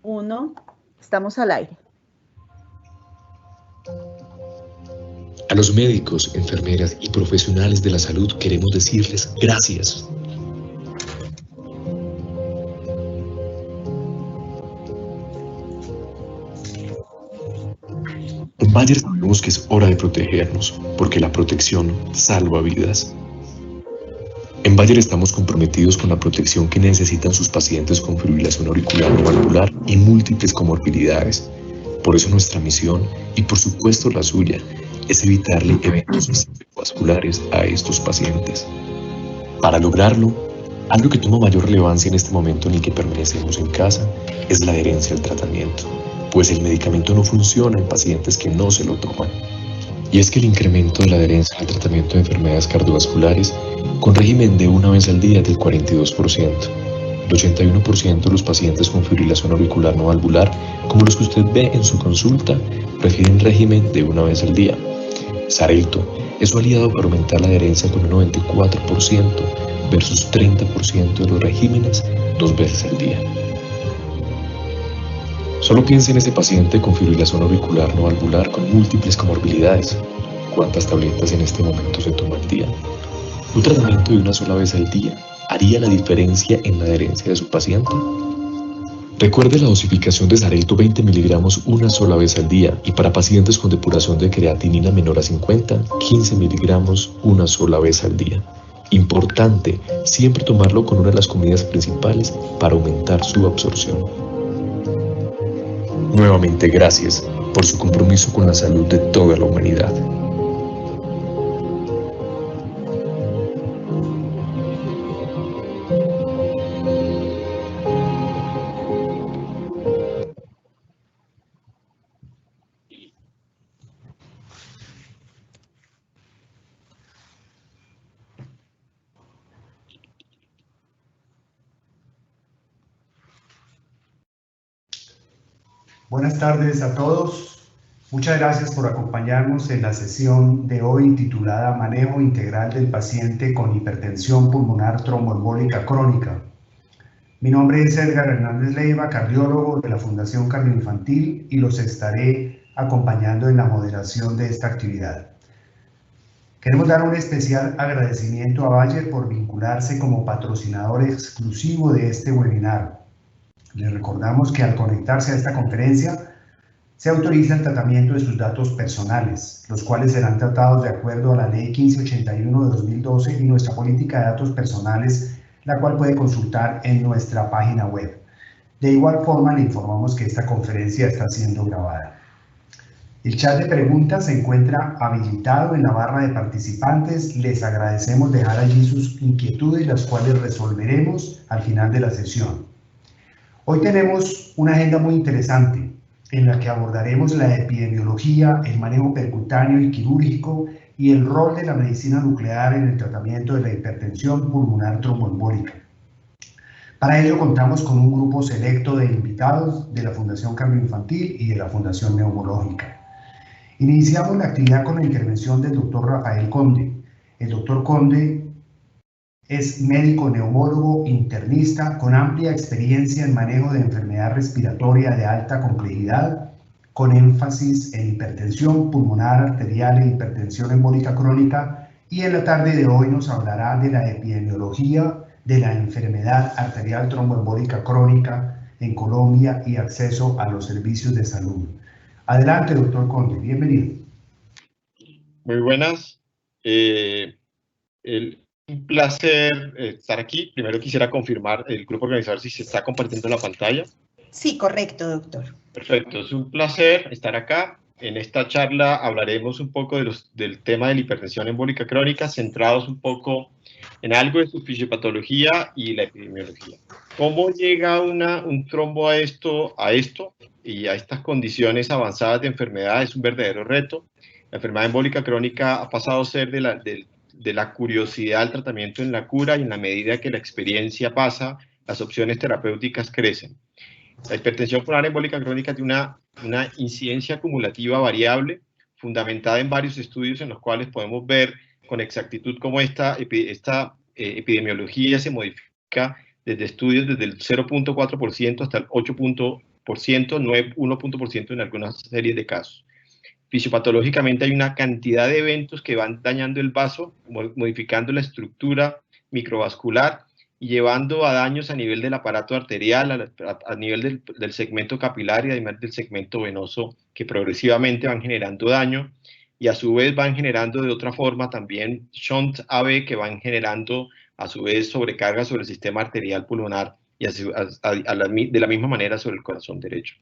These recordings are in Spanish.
Uno, estamos al aire. A los médicos, enfermeras y profesionales de la salud queremos decirles gracias. En Bayer sabemos que es hora de protegernos, porque la protección salva vidas. En Bayer estamos comprometidos con la protección que necesitan sus pacientes con fibrilación auricular no valvular y múltiples comorbilidades. Por eso nuestra misión, y por supuesto la suya, es evitarle eventos vasculares a estos pacientes. Para lograrlo, algo que toma mayor relevancia en este momento en el que permanecemos en casa es la adherencia al tratamiento, pues el medicamento no funciona en pacientes que no se lo toman. Y es que el incremento de la adherencia al tratamiento de enfermedades cardiovasculares con régimen de una vez al día es del 42%. El 81% de los pacientes con fibrilación auricular no valvular, como los que usted ve en su consulta, prefieren régimen de una vez al día. Xarelto es su aliado para aumentar la adherencia con un 94% versus 30% de los regímenes 2 veces al día. Solo piense en ese paciente con fibrilación auricular no valvular con múltiples comorbilidades. ¿Cuántas tabletas en este momento se toma al día? Un tratamiento de una sola vez al día haría la diferencia en la adherencia de su paciente. Recuerde la dosificación de Xarelto 20 miligramos una sola vez al día y para pacientes con depuración de creatinina menor a 50, 15 miligramos una sola vez al día. Importante, siempre tomarlo con una de las comidas principales para aumentar su absorción. Nuevamente gracias por su compromiso con la salud de toda la humanidad. Buenas tardes a todos. Muchas gracias por acompañarnos en la sesión de hoy titulada Manejo Integral del Paciente con Hipertensión Pulmonar Tromboembólica Crónica. Mi nombre es Edgar Hernández Leiva, cardiólogo de la Fundación Cardioinfantil, y los estaré acompañando en la moderación de esta actividad. Queremos dar un especial agradecimiento a Bayer por vincularse como patrocinador exclusivo de este webinar. Les recordamos que al conectarse a esta conferencia se autoriza el tratamiento de sus datos personales, los cuales serán tratados de acuerdo a la Ley 1581 de 2012 y nuestra política de datos personales, la cual puede consultar en nuestra página web. De igual forma, le informamos que esta conferencia está siendo grabada. El chat de preguntas se encuentra habilitado en la barra de participantes. Les agradecemos dejar allí sus inquietudes, las cuales resolveremos al final de la sesión. Hoy tenemos una agenda muy interesante en la que abordaremos la epidemiología, el manejo percutáneo y quirúrgico y el rol de la medicina nuclear en el tratamiento de la hipertensión pulmonar tromboembólica. Para ello contamos con un grupo selecto de invitados de la Fundación Cardioinfantil y de la Fundación Neumológica. Iniciamos la actividad con la intervención del doctor Rafael Conde. El doctor Conde es médico neumólogo internista con amplia experiencia en manejo de enfermedad respiratoria de alta complejidad, con énfasis en hipertensión pulmonar arterial e hipertensión embólica crónica, y en la tarde de hoy nos hablará de la epidemiología de la enfermedad arterial tromboembólica crónica en Colombia y acceso a los servicios de salud. Adelante, doctor Conde, bienvenido. Muy buenas. Un placer estar aquí. Primero quisiera confirmar el grupo organizador si se está compartiendo la pantalla. Sí, correcto, doctor. Perfecto, es un placer estar acá. En esta charla hablaremos un poco del tema de la hipertensión embólica crónica, centrados un poco en algo de su fisiopatología y la epidemiología. ¿Cómo llega un trombo a esto y a estas condiciones avanzadas de enfermedad? Es un verdadero reto. La enfermedad embólica crónica ha pasado a ser de la curiosidad al tratamiento en la cura, y en la medida que la experiencia pasa, las opciones terapéuticas crecen. La hipertensión pulmonar embólica crónica tiene una incidencia acumulativa variable, fundamentada en varios estudios en los cuales podemos ver con exactitud cómo esta epidemiología se modifica desde estudios desde el 0.4% hasta el 1% en algunas series de casos. Fisiopatológicamente hay una cantidad de eventos que van dañando el vaso, modificando la estructura microvascular y llevando a daños a nivel del aparato arterial, a nivel del segmento capilar y además del segmento venoso, que progresivamente van generando daño y a su vez van generando de otra forma también shunt AB, que van generando a su vez sobrecarga sobre el sistema arterial pulmonar y de la misma manera sobre el corazón derecho.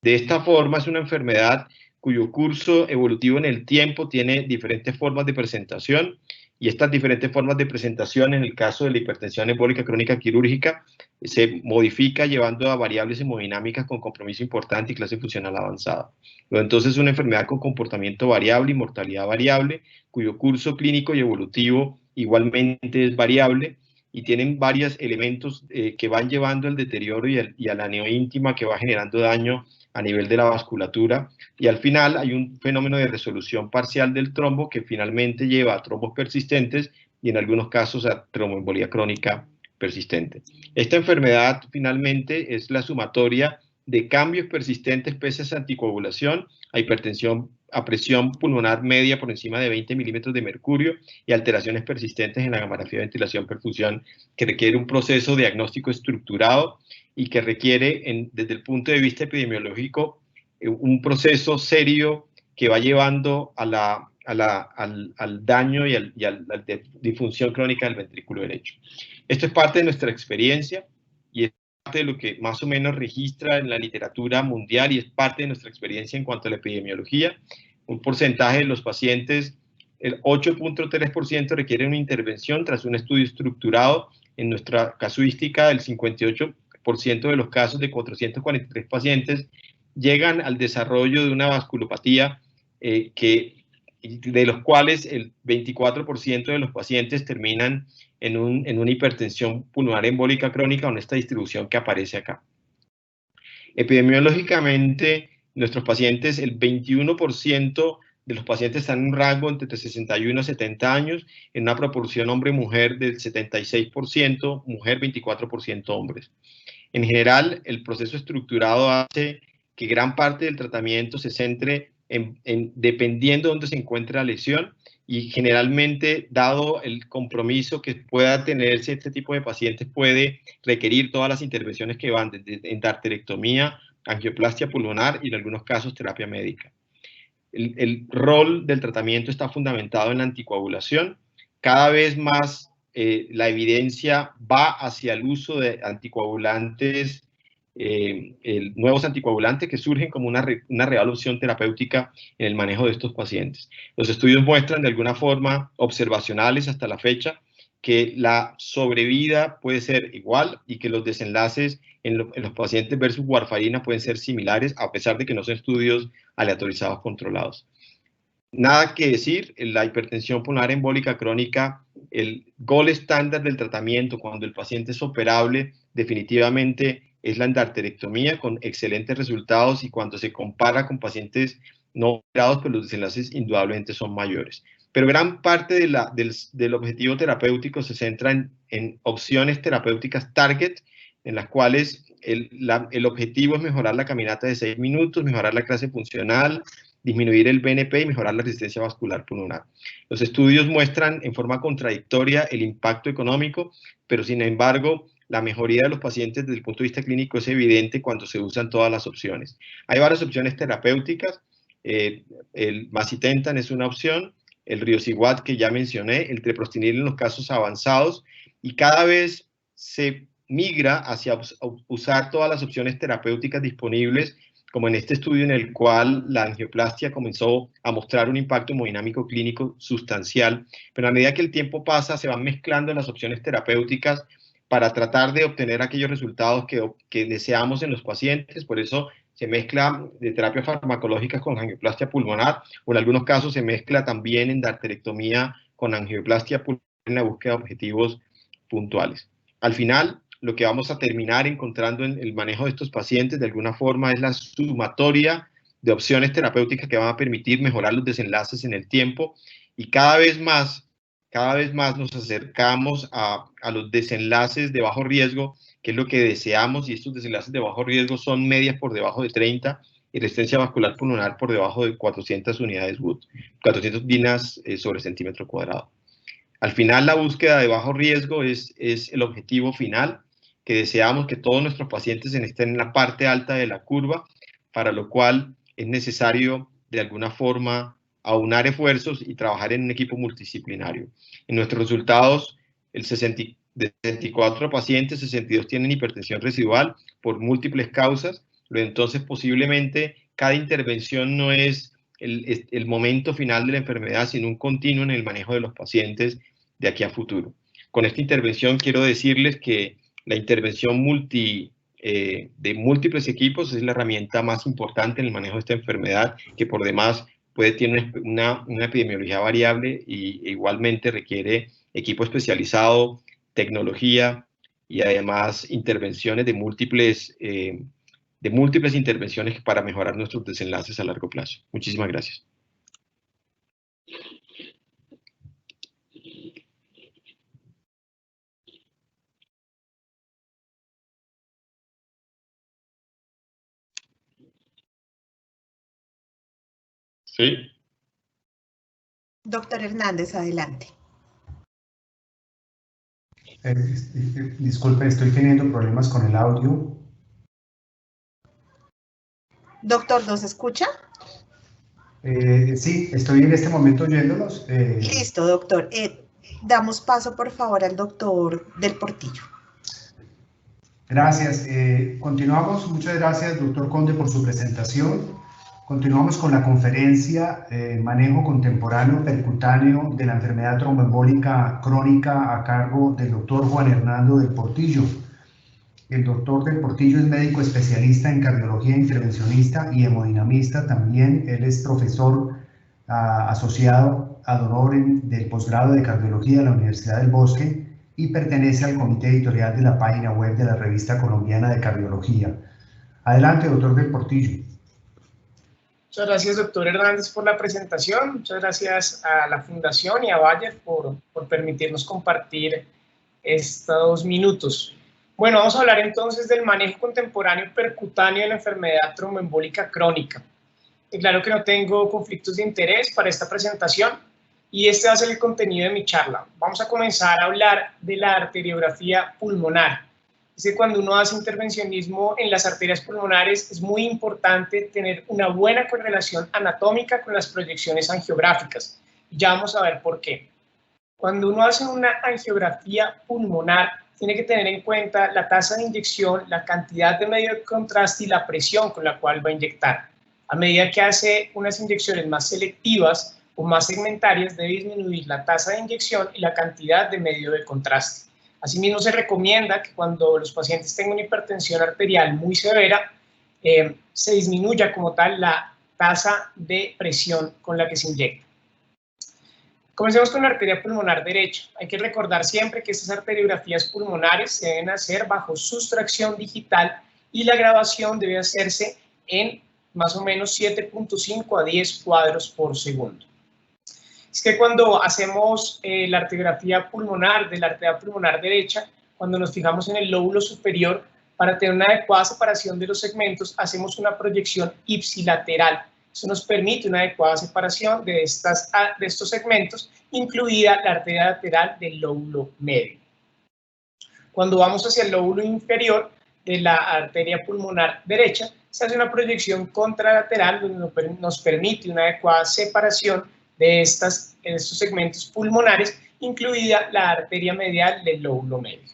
De esta forma es una enfermedad cuyo curso evolutivo en el tiempo tiene diferentes formas de presentación, y estas diferentes formas de presentación, en el caso de la hipertensión embólica crónica quirúrgica, se modifica llevando a variables hemodinámicas con compromiso importante y clase funcional avanzada. Entonces es una enfermedad con comportamiento variable y mortalidad variable, cuyo curso clínico y evolutivo igualmente es variable, y tienen varios elementos que van llevando al deterioro y a la neoíntima, que va generando daño a nivel de la vasculatura, y al final hay un fenómeno de resolución parcial del trombo que finalmente lleva a trombos persistentes y en algunos casos a tromboembolía crónica persistente. Esta enfermedad finalmente es la sumatoria de cambios persistentes pese a esa anticoagulación, a hipertensión, a presión pulmonar media por encima de 20 milímetros de mercurio y alteraciones persistentes en la gamografía, ventilación, perfusión, que requiere un proceso diagnóstico estructurado y que requiere, desde el punto de vista epidemiológico, un proceso serio que va llevando al daño y a la disfunción crónica del ventrículo derecho. Esto es parte de nuestra experiencia y es parte de lo que más o menos registra en la literatura mundial y es parte de nuestra experiencia en cuanto a la epidemiología. Un porcentaje de los pacientes, el 8.3%, requiere una intervención tras un estudio estructurado. En nuestra casuística, el 58% de los casos de 443 pacientes llegan al desarrollo de una vasculopatía de los cuales el 24% de los pacientes terminan en una hipertensión pulmonar embólica crónica, con esta distribución que aparece acá. Epidemiológicamente, nuestros pacientes, el 21% de los pacientes están en un rango entre 61 a 70 años, en una proporción hombre-mujer del 76%, mujer 24% hombres. En general, el proceso estructurado hace que gran parte del tratamiento se centre dependiendo de dónde se encuentra la lesión, y generalmente, dado el compromiso que pueda tenerse este tipo de pacientes, puede requerir todas las intervenciones que van desde endarterectomía, angioplastia pulmonar y en algunos casos terapia médica. El rol del tratamiento está fundamentado en la anticoagulación. Cada vez más la evidencia va hacia el uso de anticoagulantes, nuevos anticoagulantes que surgen como una real opción terapéutica en el manejo de estos pacientes. Los estudios muestran de alguna forma observacionales hasta la fecha que la sobrevida puede ser igual y que los desenlaces en los pacientes versus warfarina pueden ser similares, a pesar de que no son estudios aleatorizados controlados. Nada que decir, la hipertensión pulmonar embólica crónica, el gold estándar del tratamiento cuando el paciente es operable, definitivamente es la endarterectomía, con excelentes resultados, y cuando se compara con pacientes no operados, pues los desenlaces indudablemente son mayores. Pero gran parte del objetivo terapéutico se centra en opciones terapéuticas target, en las cuales el objetivo es mejorar la caminata de 6 minutos, mejorar la clase funcional, disminuir el BNP y mejorar la resistencia vascular pulmonar. Los estudios muestran en forma contradictoria el impacto económico, pero sin embargo, la mejoría de los pacientes desde el punto de vista clínico es evidente cuando se usan todas las opciones. Hay varias opciones terapéuticas. El macitentan es una opción, el riociguat que ya mencioné, el treprostinil en los casos avanzados, y cada vez se migra hacia usar todas las opciones terapéuticas disponibles, como en este estudio en el cual la angioplastia comenzó a mostrar un impacto hemodinámico clínico sustancial, pero a medida que el tiempo pasa se van mezclando las opciones terapéuticas para tratar de obtener aquellos resultados que deseamos en los pacientes. Por eso se mezcla de terapia farmacológica con angioplastia pulmonar, o en algunos casos se mezcla también endarterectomía con angioplastia pulmonar en la búsqueda de objetivos puntuales. Al final, lo que vamos a terminar encontrando en el manejo de estos pacientes de alguna forma es la sumatoria de opciones terapéuticas que van a permitir mejorar los desenlaces en el tiempo, y cada vez más nos acercamos a los desenlaces de bajo riesgo que es lo que deseamos, y estos desenlaces de bajo riesgo son medias por debajo de 30 y resistencia vascular pulmonar por debajo de 400 unidades Wood, 400 dinas sobre centímetro cuadrado. Al final, la búsqueda de bajo riesgo es el objetivo final, que deseamos que todos nuestros pacientes estén en la parte alta de la curva, para lo cual es necesario de alguna forma aunar esfuerzos y trabajar en un equipo multidisciplinario. En nuestros resultados, de 64 pacientes, 62 tienen hipertensión residual por múltiples causas, pero entonces posiblemente cada intervención no es el momento final de la enfermedad, sino un continuo en el manejo de los pacientes de aquí a futuro. Con esta intervención quiero decirles que la intervención de múltiples equipos es la herramienta más importante en el manejo de esta enfermedad, que por demás tiene una epidemiología variable y igualmente requiere equipo especializado, tecnología y además intervenciones de múltiples intervenciones para mejorar nuestros desenlaces a largo plazo. Muchísimas gracias. ¿Sí? Doctor Hernández, adelante. Disculpe, estoy teniendo problemas con el audio. Doctor, ¿nos escucha? Sí, estoy en este momento oyéndolos. Listo, doctor. Damos paso, por favor, al doctor del Portillo. Gracias. Continuamos. Muchas gracias, doctor Conde, por su presentación. Continuamos con la conferencia Manejo Contemporáneo Percutáneo de la Enfermedad Tromboembólica Crónica a cargo del doctor Juan Hernando del Portillo. El doctor del Portillo es médico especialista en cardiología intervencionista y hemodinamista. También él es profesor asociado ad honorem del posgrado de cardiología de la Universidad del Bosque y pertenece al comité editorial de la página web de la Revista Colombiana de Cardiología. Adelante, doctor del Portillo. Muchas gracias, doctor Hernández, por la presentación. Muchas gracias a la Fundación y a Bayer por permitirnos compartir estos minutos. Bueno, vamos a hablar entonces del manejo contemporáneo percutáneo de la enfermedad tromboembólica crónica. Y claro que no tengo conflictos de interés para esta presentación y este va a ser el contenido de mi charla. Vamos a comenzar a hablar de la arteriografía pulmonar. Es que cuando uno hace intervencionismo en las arterias pulmonares es muy importante tener una buena correlación anatómica con las proyecciones angiográficas. Ya vamos a ver por qué. Cuando uno hace una angiografía pulmonar, tiene que tener en cuenta la tasa de inyección, la cantidad de medio de contraste y la presión con la cual va a inyectar. A medida que hace unas inyecciones más selectivas o más segmentarias, debe disminuir la tasa de inyección y la cantidad de medio de contraste. Asimismo, se recomienda que cuando los pacientes tengan una hipertensión arterial muy severa, se disminuya como tal la tasa de presión con la que se inyecta. Comencemos con la arteria pulmonar derecha. Hay que recordar siempre que estas arteriografías pulmonares se deben hacer bajo sustracción digital y la grabación debe hacerse en más o menos 7.5 a 10 cuadros por segundo. Es que cuando hacemos la arteriografía pulmonar de la arteria pulmonar derecha, cuando nos fijamos en el lóbulo superior, para tener una adecuada separación de los segmentos, hacemos una proyección ipsilateral. Eso nos permite una adecuada separación de estos segmentos, incluida la arteria lateral del lóbulo medio. Cuando vamos hacia el lóbulo inferior de la arteria pulmonar derecha, se hace una proyección contralateral donde nos permite una adecuada separación de estos segmentos pulmonares, incluida la arteria medial del lóbulo medio.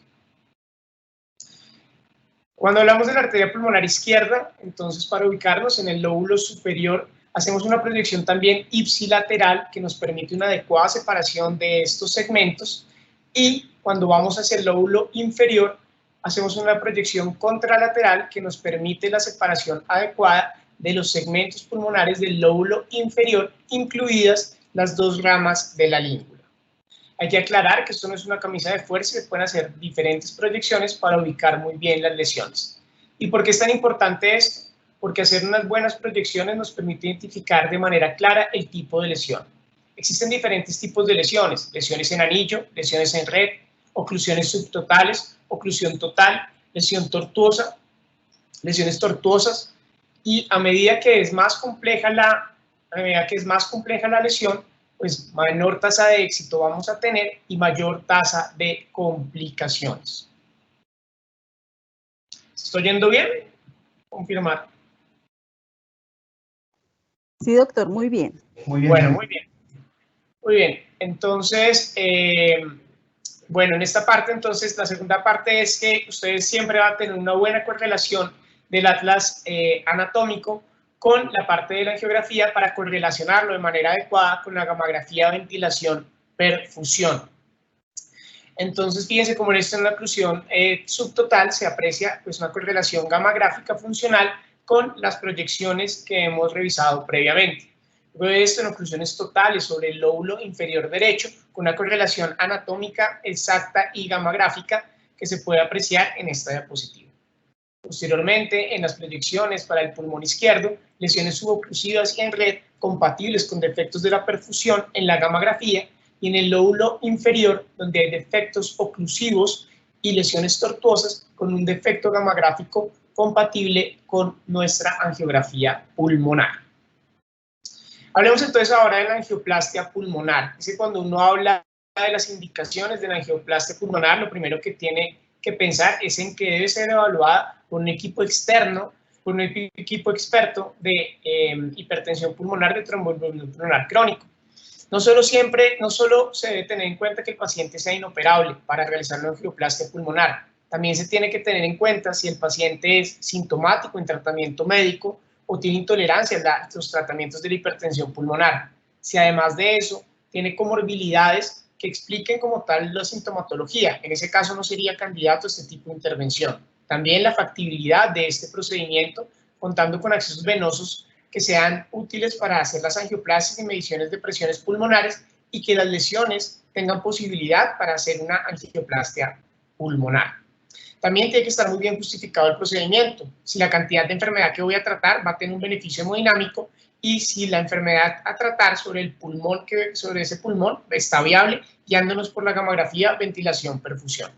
Cuando hablamos de la arteria pulmonar izquierda, entonces para ubicarnos en el lóbulo superior, hacemos una proyección también ipsilateral que nos permite una adecuada separación de estos segmentos, y cuando vamos hacia el lóbulo inferior, hacemos una proyección contralateral que nos permite la separación adecuada de los segmentos pulmonares del lóbulo inferior, incluidas las dos ramas de la língula. Hay que aclarar que esto no es una camisa de fuerza y se pueden hacer diferentes proyecciones para ubicar muy bien las lesiones. ¿Y por qué es tan importante esto? Porque hacer unas buenas proyecciones nos permite identificar de manera clara el tipo de lesión. Existen diferentes tipos de lesiones: lesiones en anillo, lesiones en red, oclusiones subtotales, oclusión total, lesión tortuosa, lesiones tortuosas, y a medida que es más compleja la lesión, pues menor tasa de éxito vamos a tener y mayor tasa de complicaciones. ¿Estoy yendo bien? Confirmar. Sí, doctor, muy bien. Muy bien. Bueno, muy bien. Muy bien. Entonces, bueno, en esta parte, entonces, la segunda parte es que ustedes siempre van a tener una buena correlación del atlas anatómico con la parte de la angiografía para correlacionarlo de manera adecuada con la gamografía, ventilación, perfusión. Entonces, fíjense cómo en esta oclusión subtotal se aprecia pues, una correlación gamagráfica funcional con las proyecciones que hemos revisado previamente. Luego de esto, en oclusiones totales sobre el lóbulo inferior derecho, con una correlación anatómica exacta y gamagráfica que se puede apreciar en esta diapositiva. Posteriormente, en las proyecciones para el pulmón izquierdo, lesiones suboclusivas y en red compatibles con defectos de la perfusión en la gamografía, y en el lóbulo inferior, donde hay defectos oclusivos y lesiones tortuosas con un defecto gamagráfico compatible con nuestra angiografía pulmonar. Hablemos entonces ahora de la angioplastia pulmonar. Es que cuando uno habla de las indicaciones de la angioplastia pulmonar, lo primero que tiene que pensar es en que debe ser evaluada por un equipo externo, por un equipo experto de hipertensión pulmonar, de tromboembolismo pulmonar crónico. No solo se debe tener en cuenta que el paciente sea inoperable para realizar la angioplastia pulmonar, también se tiene que tener en cuenta si el paciente es sintomático en tratamiento médico o tiene intolerancia a los tratamientos de la hipertensión pulmonar. Si además de eso tiene comorbilidades que expliquen como tal la sintomatología, en ese caso no sería candidato a este tipo de intervención. También la factibilidad de este procedimiento, contando con accesos venosos que sean útiles para hacer las angioplasias y mediciones de presiones pulmonares y que las lesiones tengan posibilidad para hacer una angioplastia pulmonar. También tiene que estar muy bien justificado el procedimiento. Si la cantidad de enfermedad que voy a tratar va a tener un beneficio hemodinámico y si la enfermedad a tratar sobre el pulmón, sobre ese pulmón está viable, guiándonos por la gamografía, ventilación, perfusión.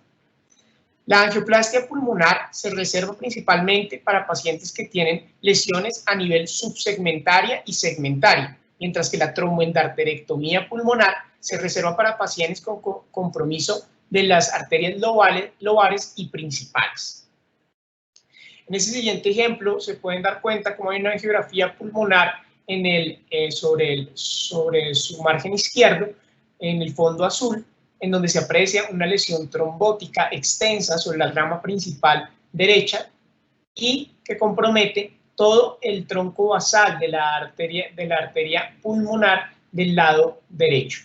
La angioplastia pulmonar se reserva principalmente para pacientes que tienen lesiones a nivel subsegmentaria y segmentaria, mientras que la tromboendarterectomía pulmonar se reserva para pacientes con compromiso de las arterias lobares y principales. En ese siguiente ejemplo se pueden dar cuenta cómo hay una angiografía pulmonar sobre su margen izquierdo, en el fondo azul, en donde se aprecia una lesión trombótica extensa sobre la rama principal derecha y que compromete todo el tronco basal de la arteria pulmonar del lado derecho.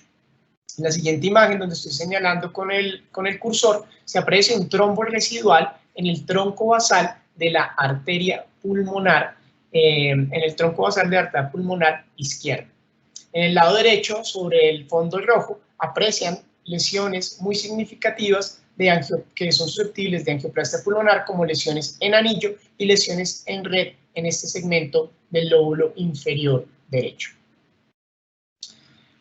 En la siguiente imagen, donde estoy señalando con el cursor, se aprecia un trombo residual en el tronco basal de la arteria pulmonar, izquierda. En el lado derecho, sobre el fondo rojo, aprecian lesiones muy significativas que son susceptibles de angioplastia pulmonar, como lesiones en anillo y lesiones en red en este segmento del lóbulo inferior derecho.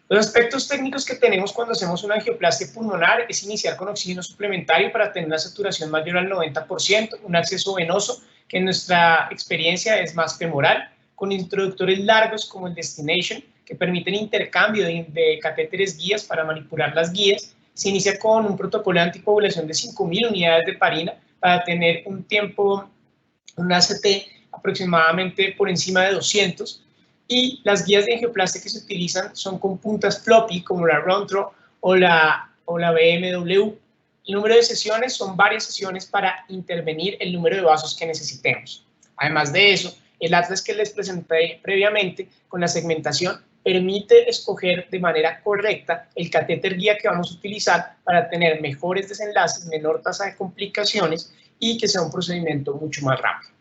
Los aspectos técnicos que tenemos cuando hacemos una angioplastia pulmonar es iniciar con oxígeno suplementario para tener una saturación mayor al 90%, un acceso venoso que en nuestra experiencia es más femoral, con introductores largos como el Destination, que permiten intercambio de catéteres guías para manipular las guías. Se inicia con un protocolo de anticoagulación de 5.000 unidades de heparina para tener un tiempo, un ACT aproximadamente por encima de 200, y las guías de angioplastia que se utilizan son con puntas floppy como la Rontro o la BMW. El número de sesiones son varias sesiones para intervenir el número de vasos que necesitemos. Además de eso, el atlas que les presenté previamente con la segmentación permite escoger de manera correcta el catéter guía que vamos a utilizar para tener mejores desenlaces, menor tasa de complicaciones y que sea un procedimiento mucho más rápido.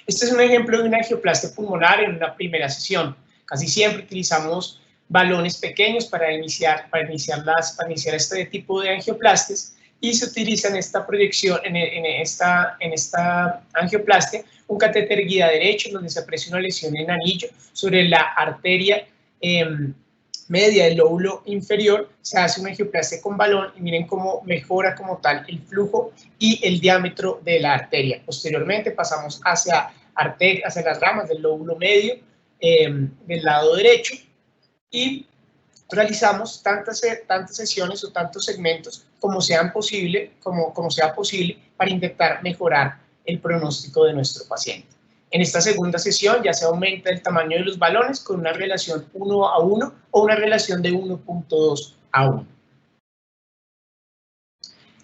Este es un ejemplo de una angioplastia pulmonar en una primera sesión. Casi siempre utilizamos balones pequeños para iniciar este tipo de angioplastias y se utiliza en esta proyección, en esta angioplastia, un catéter guía derecho donde se aprecia una lesión en anillo sobre la arteria media del lóbulo inferior, se hace una angioplastia con balón y miren cómo mejora como tal el flujo y el diámetro de la arteria. Posteriormente pasamos hacia las ramas del lóbulo medio del lado derecho y realizamos tantas sesiones o tantos segmentos como sea posible para intentar mejorar el pronóstico de nuestro paciente. En esta segunda sesión ya se aumenta el tamaño de los balones con una relación 1:1 o una relación de 1.2:1.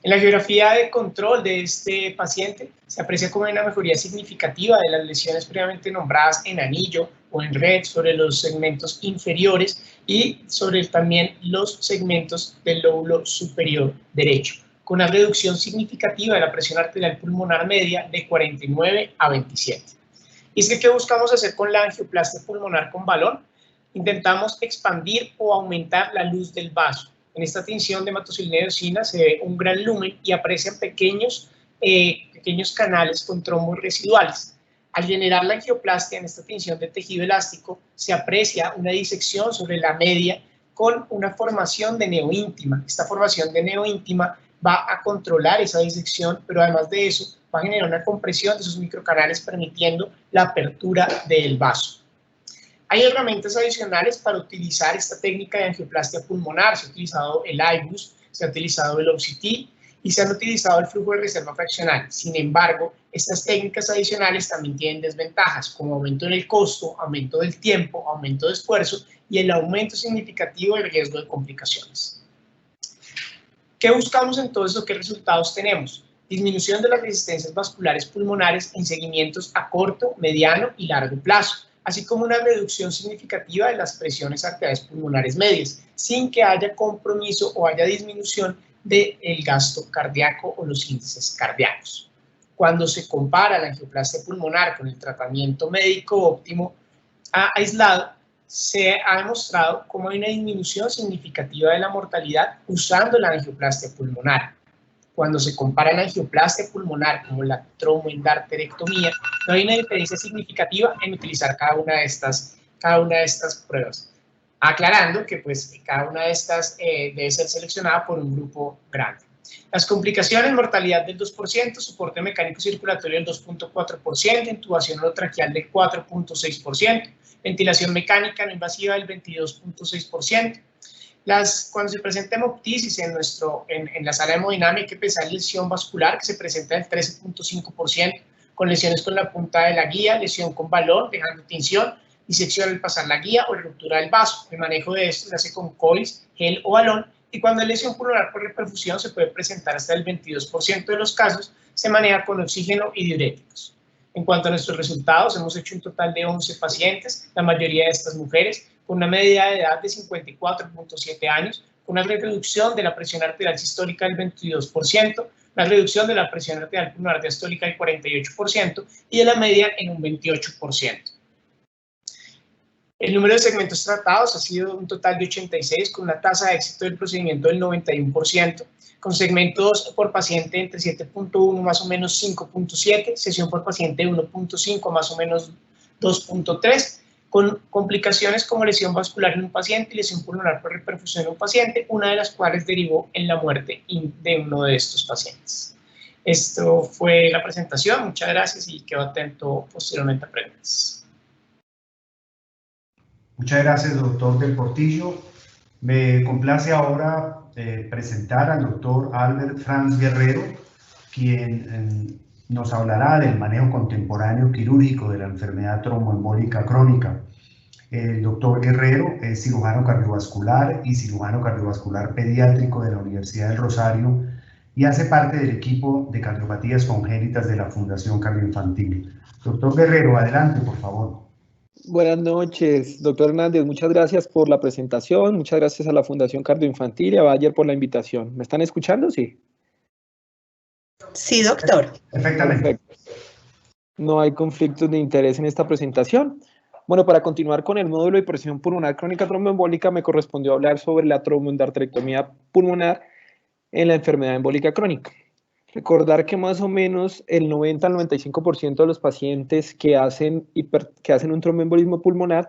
En la geografía de control de este paciente se aprecia como una mejoría significativa de las lesiones previamente nombradas en anillo o en red sobre los segmentos inferiores y sobre también los segmentos del lóbulo superior derecho, con una reducción significativa de la presión arterial pulmonar media de 49 a 27. Y es que, ¿qué buscamos hacer con la angioplastia pulmonar con balón? Intentamos expandir o aumentar la luz del vaso. En esta tinción de hematoxilina y eosina se ve un gran lumen y aprecian pequeños canales con trombos residuales. Al generar la angioplastia en esta tinción de tejido elástico, se aprecia una disección sobre la media con una formación de neoíntima. Esta formación de neoíntima va a controlar esa disección, pero además de eso va a generar una compresión de esos microcanales permitiendo la apertura del vaso. Hay herramientas adicionales para utilizar esta técnica de angioplastia pulmonar. Se ha utilizado el IBUS, se ha utilizado el OCT y se han utilizado el flujo de reserva fraccional. Sin embargo, estas técnicas adicionales también tienen desventajas, como aumento en el costo, aumento del tiempo, aumento de esfuerzo y el aumento significativo del riesgo de complicaciones. ¿Qué buscamos entonces o qué resultados tenemos? Disminución de las resistencias vasculares pulmonares en seguimientos a corto, mediano y largo plazo, así como una reducción significativa de las presiones arteriales pulmonares medias, sin que haya compromiso o haya disminución del gasto cardíaco o los índices cardíacos. Cuando se compara la angioplastia pulmonar con el tratamiento médico óptimo aislado, se ha demostrado cómo hay una disminución significativa de la mortalidad usando la angioplastia pulmonar. Cuando se compara la angioplastia pulmonar con la tromboendarterectomía, no hay una diferencia significativa en utilizar cada una de estas pruebas. Aclarando que pues, cada una de estas debe ser seleccionada por un grupo grande. Las complicaciones, mortalidad del 2%, soporte mecánico circulatorio del 2.4%, intubación orotraqueal del 4.6%, ventilación mecánica no invasiva del 22.6%. Cuando se presenta hemoptisis en la sala de hemodinámica, hay que pensar lesión vascular que se presenta del 13.5%, con lesiones con la punta de la guía, lesión con balón, dejando tinción, disección al pasar la guía o ruptura del vaso. El manejo de esto se hace con coils, gel o balón, y cuando hay lesión pulmonar por reperfusión se puede presentar hasta el 22% de los casos, se maneja con oxígeno y diuréticos. En cuanto a nuestros resultados, hemos hecho un total de 11 pacientes, la mayoría de estas mujeres, con una media de edad de 54.7 años, con una reducción de la presión arterial sistólica del 22%, una reducción de la presión arterial pulmonar diastólica del 48% y de la media en un 28%. El número de segmentos tratados ha sido un total de 86, con una tasa de éxito del procedimiento del 91%, con segmentos por paciente entre 7.1 más o menos 5.7, sesión por paciente 1.5 más o menos 2.3, con complicaciones como lesión vascular en un paciente y lesión pulmonar por reperfusión en un paciente, una de las cuales derivó en la muerte de uno de estos pacientes. Esto fue la presentación, muchas gracias y quedo atento posteriormente a preguntas. Muchas gracias, doctor Del Portillo. Me complace ahora presentar al doctor Albert Franz Guerrero, quien nos hablará del manejo contemporáneo quirúrgico de la enfermedad tromboembólica crónica. El doctor Guerrero es cirujano cardiovascular y cirujano cardiovascular pediátrico de la Universidad del Rosario y hace parte del equipo de cardiopatías congénitas de la Fundación Cardioinfantil. Doctor Guerrero, adelante, por favor. Buenas noches, doctor Hernández. Muchas gracias por la presentación. Muchas gracias a la Fundación Cardioinfantil y a Bayer por la invitación. ¿Me están escuchando? Sí. Sí, doctor. Perfectamente. Perfecto. No hay conflictos de interés en esta presentación. Bueno, para continuar con el módulo de hipertensión pulmonar crónica tromboembólica, me correspondió hablar sobre la tromboendarterectomía pulmonar en la enfermedad embólica crónica. Recordar que más o menos el 90 al 95% de los pacientes que hacen un tromboembolismo pulmonar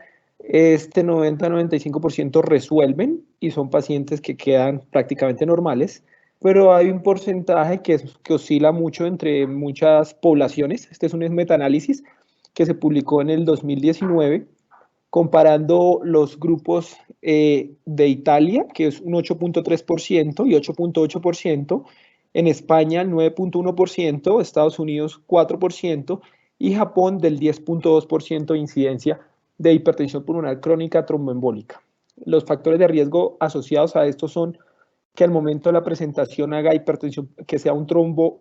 Este 90-95% resuelven y son pacientes que quedan prácticamente normales, pero hay un porcentaje que oscila mucho entre muchas poblaciones. Este es un metaanálisis que se publicó en el 2019, comparando los grupos de Italia, que es un 8.3% y 8.8%, en España 9.1%, Estados Unidos 4% y Japón del 10.2% de incidencia de hipertensión pulmonar crónica tromboembólica. Los factores de riesgo asociados a esto son que al momento de la presentación haga hipertensión, que sea un trombo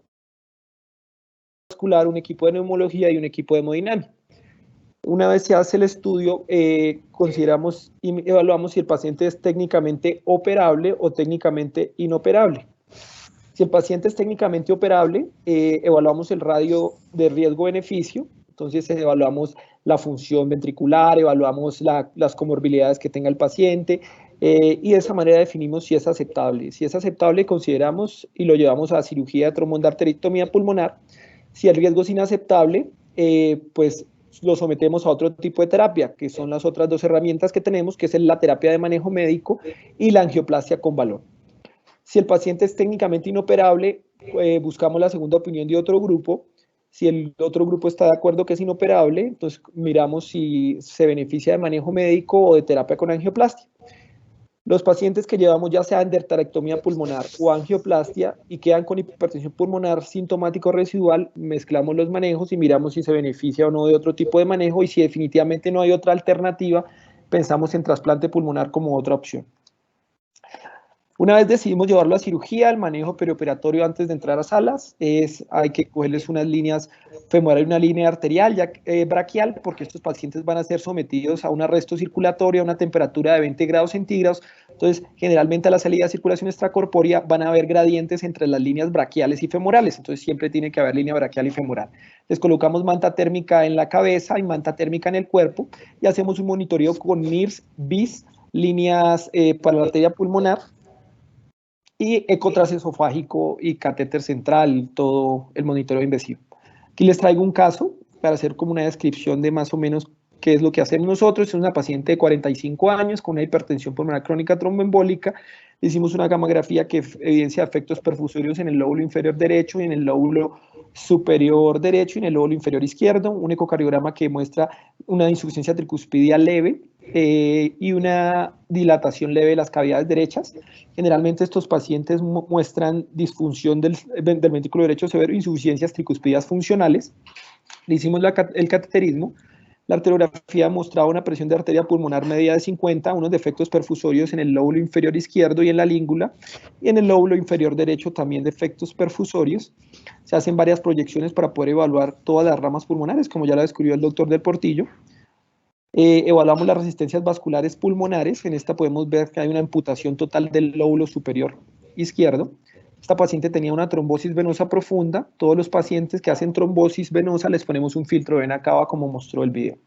vascular, un equipo de neumología y un equipo de hemodinámica. Una vez se hace el estudio, consideramos y evaluamos si el paciente es técnicamente operable o técnicamente inoperable. Si el paciente es técnicamente operable, evaluamos el radio de riesgo-beneficio. Entonces evaluamos la función ventricular, evaluamos las comorbilidades que tenga el paciente y de esa manera definimos si es aceptable. Si es aceptable, consideramos y lo llevamos a cirugía de tromboendarterectomía pulmonar. Si el riesgo es inaceptable, pues lo sometemos a otro tipo de terapia, que son las otras dos herramientas que tenemos, que es la terapia de manejo médico y la angioplastia con balón. Si el paciente es técnicamente inoperable, buscamos la segunda opinión de otro grupo. Si el otro grupo está de acuerdo que es inoperable, entonces miramos si se beneficia de manejo médico o de terapia con angioplastia. Los pacientes que llevamos ya sea endarterectomía pulmonar o angioplastia y quedan con hipertensión pulmonar sintomático residual, mezclamos los manejos y miramos si se beneficia o no de otro tipo de manejo y si definitivamente no hay otra alternativa, pensamos en trasplante pulmonar como otra opción. Una vez decidimos llevarlo a cirugía, el manejo perioperatorio antes de entrar a salas hay que cogerles unas líneas femorales y una línea arterial braquial, porque estos pacientes van a ser sometidos a un arresto circulatorio a una temperatura de 20 grados centígrados. Entonces, generalmente a la salida de circulación extracorpórea van a haber gradientes entre las líneas braquiales y femorales. Entonces, siempre tiene que haber línea braquial y femoral. Les colocamos manta térmica en la cabeza y manta térmica en el cuerpo y hacemos un monitoreo con MIRS, BIS, líneas para la arteria pulmonar, y eco transesofágico y catéter central, todo el monitoreo invasivo. Aquí les traigo un caso para hacer como una descripción de más o menos qué es lo que hacemos nosotros. Es una paciente de 45 años con una hipertensión pulmonar crónica tromboembólica. Hicimos una gamografía que evidencia efectos perfusorios en el lóbulo inferior derecho y en el lóbulo superior derecho y en el lóbulo inferior izquierdo. Un ecocardiograma que muestra una insuficiencia tricuspidia leve y una dilatación leve de las cavidades derechas. Generalmente estos pacientes muestran disfunción del ventrículo derecho severo, insuficiencias tricuspidias funcionales. Le hicimos el cateterismo. La arteriografía mostraba una presión de arteria pulmonar media de 50, unos defectos perfusorios en el lóbulo inferior izquierdo y en la língula, y en el lóbulo inferior derecho también defectos perfusorios. Se hacen varias proyecciones para poder evaluar todas las ramas pulmonares, como ya la descubrió el doctor del Portillo. Evaluamos las resistencias vasculares pulmonares. En esta podemos ver que hay una amputación total del lóbulo superior izquierdo. Esta paciente tenía una trombosis venosa profunda. Todos los pacientes que hacen trombosis venosa les ponemos un filtro de vena cava como mostró el video.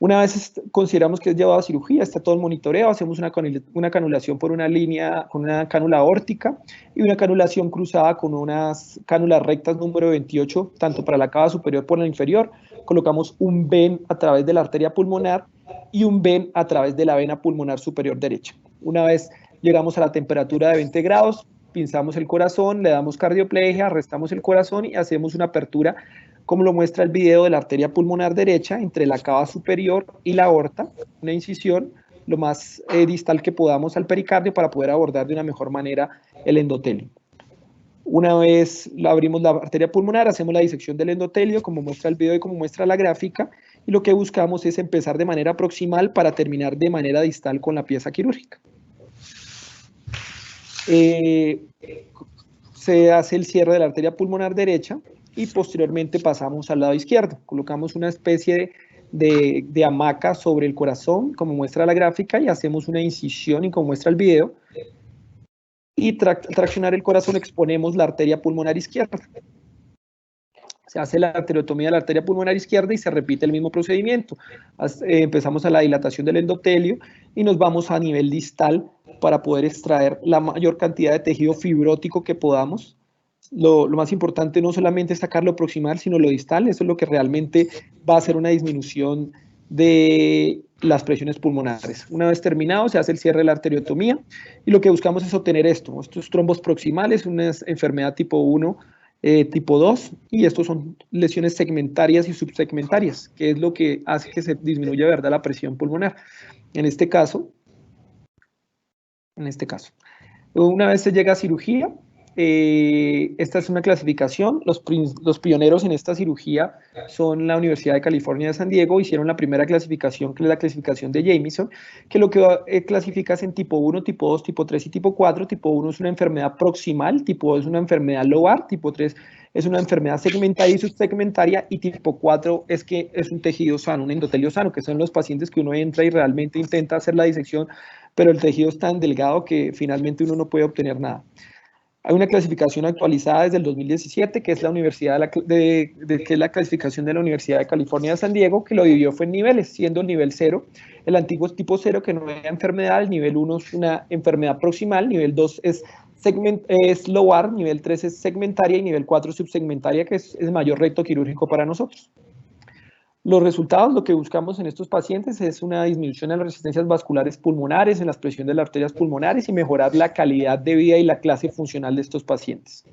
Una vez consideramos que es llevado a cirugía, está todo el monitoreo, hacemos una canulación por una línea, con una cánula aórtica y una canulación cruzada con unas cánulas rectas número 28, tanto para la cava superior como la inferior. Colocamos un ven a través de la arteria pulmonar y un ven a través de la vena pulmonar superior derecha. Una vez llegamos a la temperatura de 20 grados, pinzamos el corazón, le damos cardioplegia, arrestamos el corazón y hacemos una apertura, como lo muestra el video, de la arteria pulmonar derecha entre la cava superior y la aorta, una incisión lo más distal que podamos al pericardio para poder abordar de una mejor manera el endotelio. Una vez abrimos la arteria pulmonar, hacemos la disección del endotelio, como muestra el video y como muestra la gráfica, y lo que buscamos es empezar de manera proximal para terminar de manera distal con la pieza quirúrgica. Se hace el cierre de la arteria pulmonar derecha y posteriormente pasamos al lado izquierdo. Colocamos una especie de hamaca sobre el corazón, como muestra la gráfica, y hacemos una incisión, y como muestra el video. Y traccionar el corazón exponemos la arteria pulmonar izquierda. Se hace la arteriotomía de la arteria pulmonar izquierda y se repite el mismo procedimiento. Empezamos a la dilatación del endotelio y nos vamos a nivel distal para poder extraer la mayor cantidad de tejido fibrótico que podamos. Lo más importante no solamente es sacar lo proximal, sino lo distal. Eso es lo que realmente va a hacer una disminución de las presiones pulmonares. Una vez terminado, se hace el cierre de la arteriotomía y lo que buscamos es obtener estos trombos proximales, una enfermedad tipo 1, tipo 2, y estos son lesiones segmentarias y subsegmentarias, que es lo que hace que se disminuya, ¿verdad?, la presión pulmonar. En este caso, una vez se llega a cirugía, esta es una clasificación. Los pioneros en esta cirugía son la Universidad de California de San Diego. Hicieron la primera clasificación, que es la clasificación de Jamieson, que lo que clasifica es en tipo 1, tipo 2, tipo 3 y tipo 4. Tipo 1 es una enfermedad proximal, tipo 2 es una enfermedad lobar, tipo 3 es una enfermedad segmentaria y subsegmentaria, y tipo 4 es que es un tejido sano, un endotelio sano, que son los pacientes que uno entra y realmente intenta hacer la disección, pero el tejido es tan delgado que finalmente uno no puede obtener nada. Hay una clasificación actualizada desde el 2017, que es la que es la clasificación de la Universidad de California de San Diego, que lo dividió fue en niveles, siendo el nivel 0, el antiguo tipo 0, que no era enfermedad, el nivel 1 es una enfermedad proximal, nivel 2 es lobar, nivel 3 es segmentaria y nivel 4 subsegmentaria, que es el mayor reto quirúrgico para nosotros. Los resultados, lo que buscamos en estos pacientes es una disminución en las resistencias vasculares pulmonares, en la presión de las arterias pulmonares y mejorar la calidad de vida y la clase funcional de estos pacientes.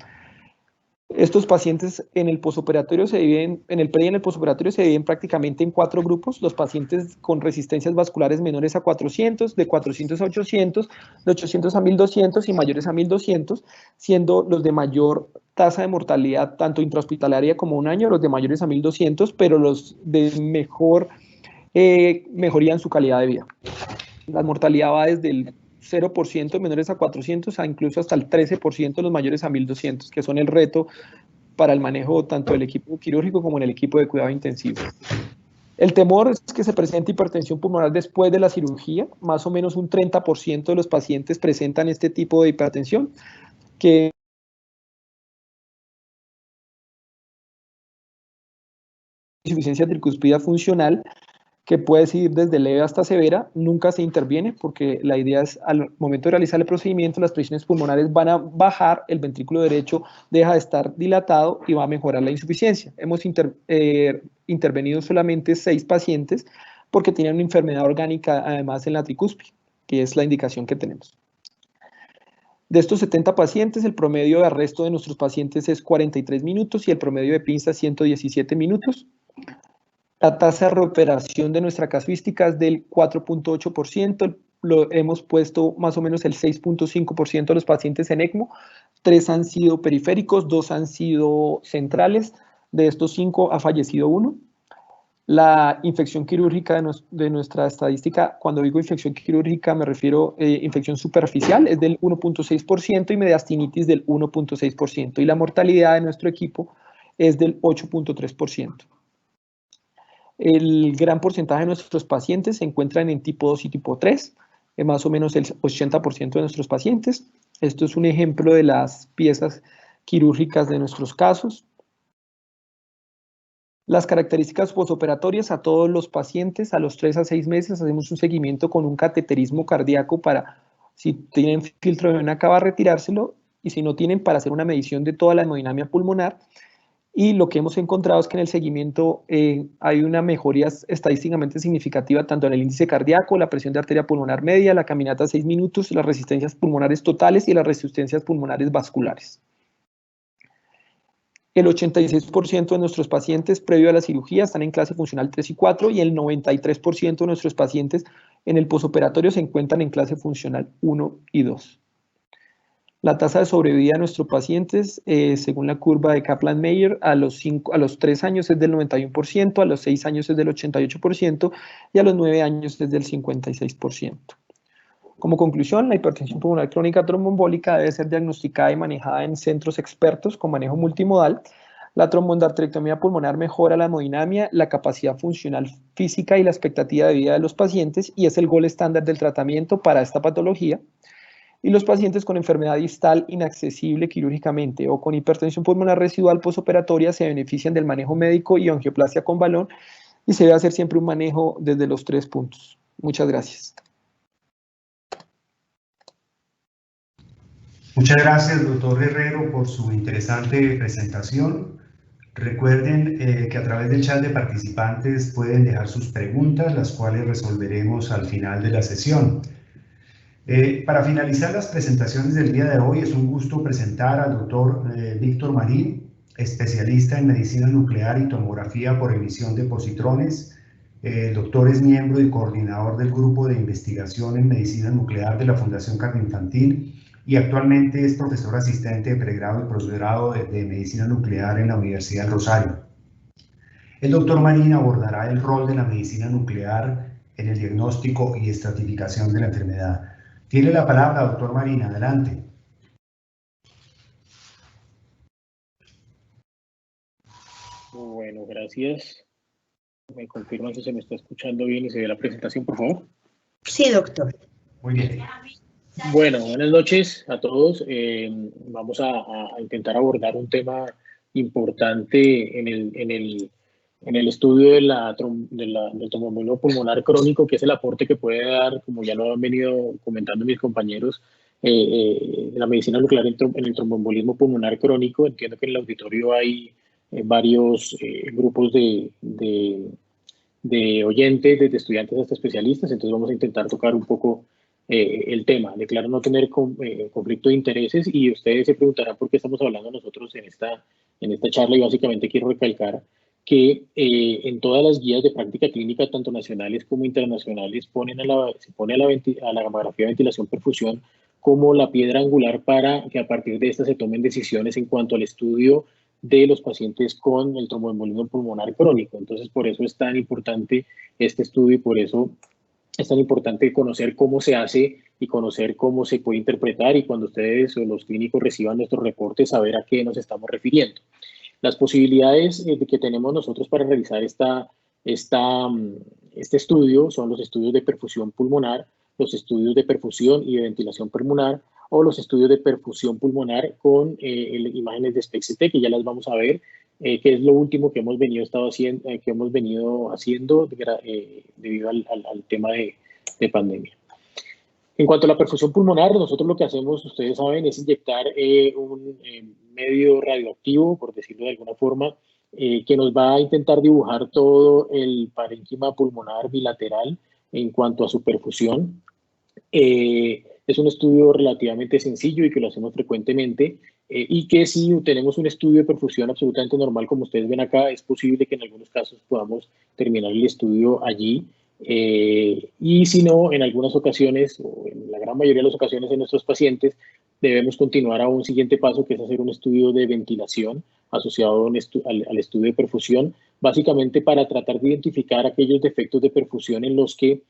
Estos pacientes en el posoperatorio se dividen, en el pre y en el posoperatorio se dividen prácticamente en 4 grupos: los pacientes con resistencias vasculares menores a 400, de 400 a 800, de 800 a 1200 y mayores a 1200, siendo los de mayor tasa de mortalidad, tanto intrahospitalaria como 1 año, los de mayores a 1200, pero los de mejor mejoría en su calidad de vida. La mortalidad va desde el 0% menores a 400 a incluso hasta el 13% de los mayores a 1200, que son el reto para el manejo tanto del equipo quirúrgico como en el equipo de cuidado intensivo. El temor es que se presente hipertensión pulmonar después de la cirugía. Más o menos un 30% de los pacientes presentan este tipo de hipertensión, que insuficiencia tricuspidea funcional, que puede ir desde leve hasta severa. Nunca se interviene porque la idea es, al momento de realizar el procedimiento, las presiones pulmonares van a bajar, el ventrículo derecho deja de estar dilatado y va a mejorar la insuficiencia. Hemos intervenido solamente 6 pacientes porque tienen una enfermedad orgánica además en la tricúspide, que es la indicación que tenemos. De estos 70 pacientes, el promedio de arresto de nuestros pacientes es 43 minutos y el promedio de pinza 117 minutos. La tasa de recuperación de nuestra casuística es del 4.8%, lo hemos puesto más o menos el 6.5% de los pacientes en ECMO, 3 han sido periféricos, 2 han sido centrales, de estos 5 ha fallecido 1. La infección quirúrgica de nuestra estadística, cuando digo infección quirúrgica me refiero a infección superficial, es del 1.6% y mediastinitis del 1.6%, y la mortalidad de nuestro equipo es del 8.3%. El gran porcentaje de nuestros pacientes se encuentran en tipo 2 y tipo 3, más o menos el 80% de nuestros pacientes. Esto es un ejemplo de las piezas quirúrgicas de nuestros casos. Las características posoperatorias: a todos los pacientes a los 3 a 6 meses hacemos un seguimiento con un cateterismo cardíaco para, si tienen filtro de vena cava, retirárselo, y si no tienen, para hacer una medición de toda la hemodinamia pulmonar. Y lo que hemos encontrado es que en el seguimiento hay una mejoría estadísticamente significativa tanto en el índice cardíaco, la presión de arteria pulmonar media, la caminata a 6 minutos, las resistencias pulmonares totales y las resistencias pulmonares vasculares. El 86% de nuestros pacientes previo a la cirugía están en clase funcional 3 y 4 y el 93% de nuestros pacientes en el posoperatorio se encuentran en clase funcional 1 y 2. La tasa de sobrevida de nuestros pacientes, según la curva de Kaplan-Meier, a los 3 años es del 91%, a los 6 años es del 88% y a los 9 años es del 56%. Como conclusión, la hipertensión pulmonar crónica tromboembólica debe ser diagnosticada y manejada en centros expertos con manejo multimodal. La tromboendarterectomía pulmonar mejora la hemodinamia, la capacidad funcional física y la expectativa de vida de los pacientes y es el gold estándar del tratamiento para esta patología. Y los pacientes con enfermedad distal inaccesible quirúrgicamente o con hipertensión pulmonar residual posoperatoria se benefician del manejo médico y angioplasia con balón, y se debe hacer siempre un manejo desde los 3 puntos. Muchas gracias. Muchas gracias, doctor Herrero, por su interesante presentación. Recuerden que a través del chat de participantes pueden dejar sus preguntas, las cuales resolveremos al final de la sesión. Para finalizar las presentaciones del día de hoy, es un gusto presentar al doctor Víctor Marín, especialista en medicina nuclear y tomografía por emisión de positrones. El doctor es miembro y coordinador del grupo de investigación en medicina nuclear de la Fundación Cardioinfantil y actualmente es profesor asistente de pregrado y posgrado de medicina nuclear en la Universidad del Rosario. El doctor Marín abordará el rol de la medicina nuclear en el diagnóstico y estratificación de la enfermedad. Tiene la palabra, doctor Marín, adelante. Bueno, gracias. ¿Me confirman si se me está escuchando bien y se ve la presentación, por favor? Sí, doctor. Muy bien. Bueno, buenas noches a todos. Vamos a intentar abordar un tema importante en el estudio del tromboembolismo pulmonar crónico, que es el aporte que puede dar, como ya lo han venido comentando mis compañeros, la medicina nuclear en el tromboembolismo pulmonar crónico. Entiendo que en el auditorio hay varios grupos de oyentes, desde estudiantes hasta especialistas, entonces vamos a intentar tocar un poco el tema. Declaro no tener conflicto de intereses y ustedes se preguntarán por qué estamos hablando nosotros en esta charla, y básicamente quiero recalcar que en todas las guías de práctica clínica, tanto nacionales como internacionales, se pone a la gamografía de ventilación-perfusión como la piedra angular para que a partir de esta se tomen decisiones en cuanto al estudio de los pacientes con el tromboembolismo pulmonar crónico. Entonces, por eso es tan importante este estudio y por eso es tan importante conocer cómo se hace y conocer cómo se puede interpretar, y cuando ustedes o los clínicos reciban nuestros reportes, saber a qué nos estamos refiriendo. Las posibilidades que tenemos nosotros para realizar este estudio son los estudios de perfusión pulmonar, los estudios de perfusión y de ventilación pulmonar, o los estudios de perfusión pulmonar con imágenes de SPECT-CT, que ya las vamos a ver, que es lo último que hemos venido haciendo debido al tema de pandemia. En cuanto a la perfusión pulmonar, nosotros lo que hacemos, ustedes saben, es inyectar un medio radioactivo, por decirlo de alguna forma, que nos va a intentar dibujar todo el parénquima pulmonar bilateral en cuanto a su perfusión. Es un estudio relativamente sencillo y que lo hacemos frecuentemente, y que si tenemos un estudio de perfusión absolutamente normal, como ustedes ven acá, es posible que en algunos casos podamos terminar el estudio allí. Y si no, en algunas ocasiones, o en la gran mayoría de las ocasiones en nuestros pacientes, debemos continuar a un siguiente paso, que es hacer un estudio de ventilación asociado al estudio de perfusión, básicamente para tratar de identificar aquellos defectos de perfusión en los que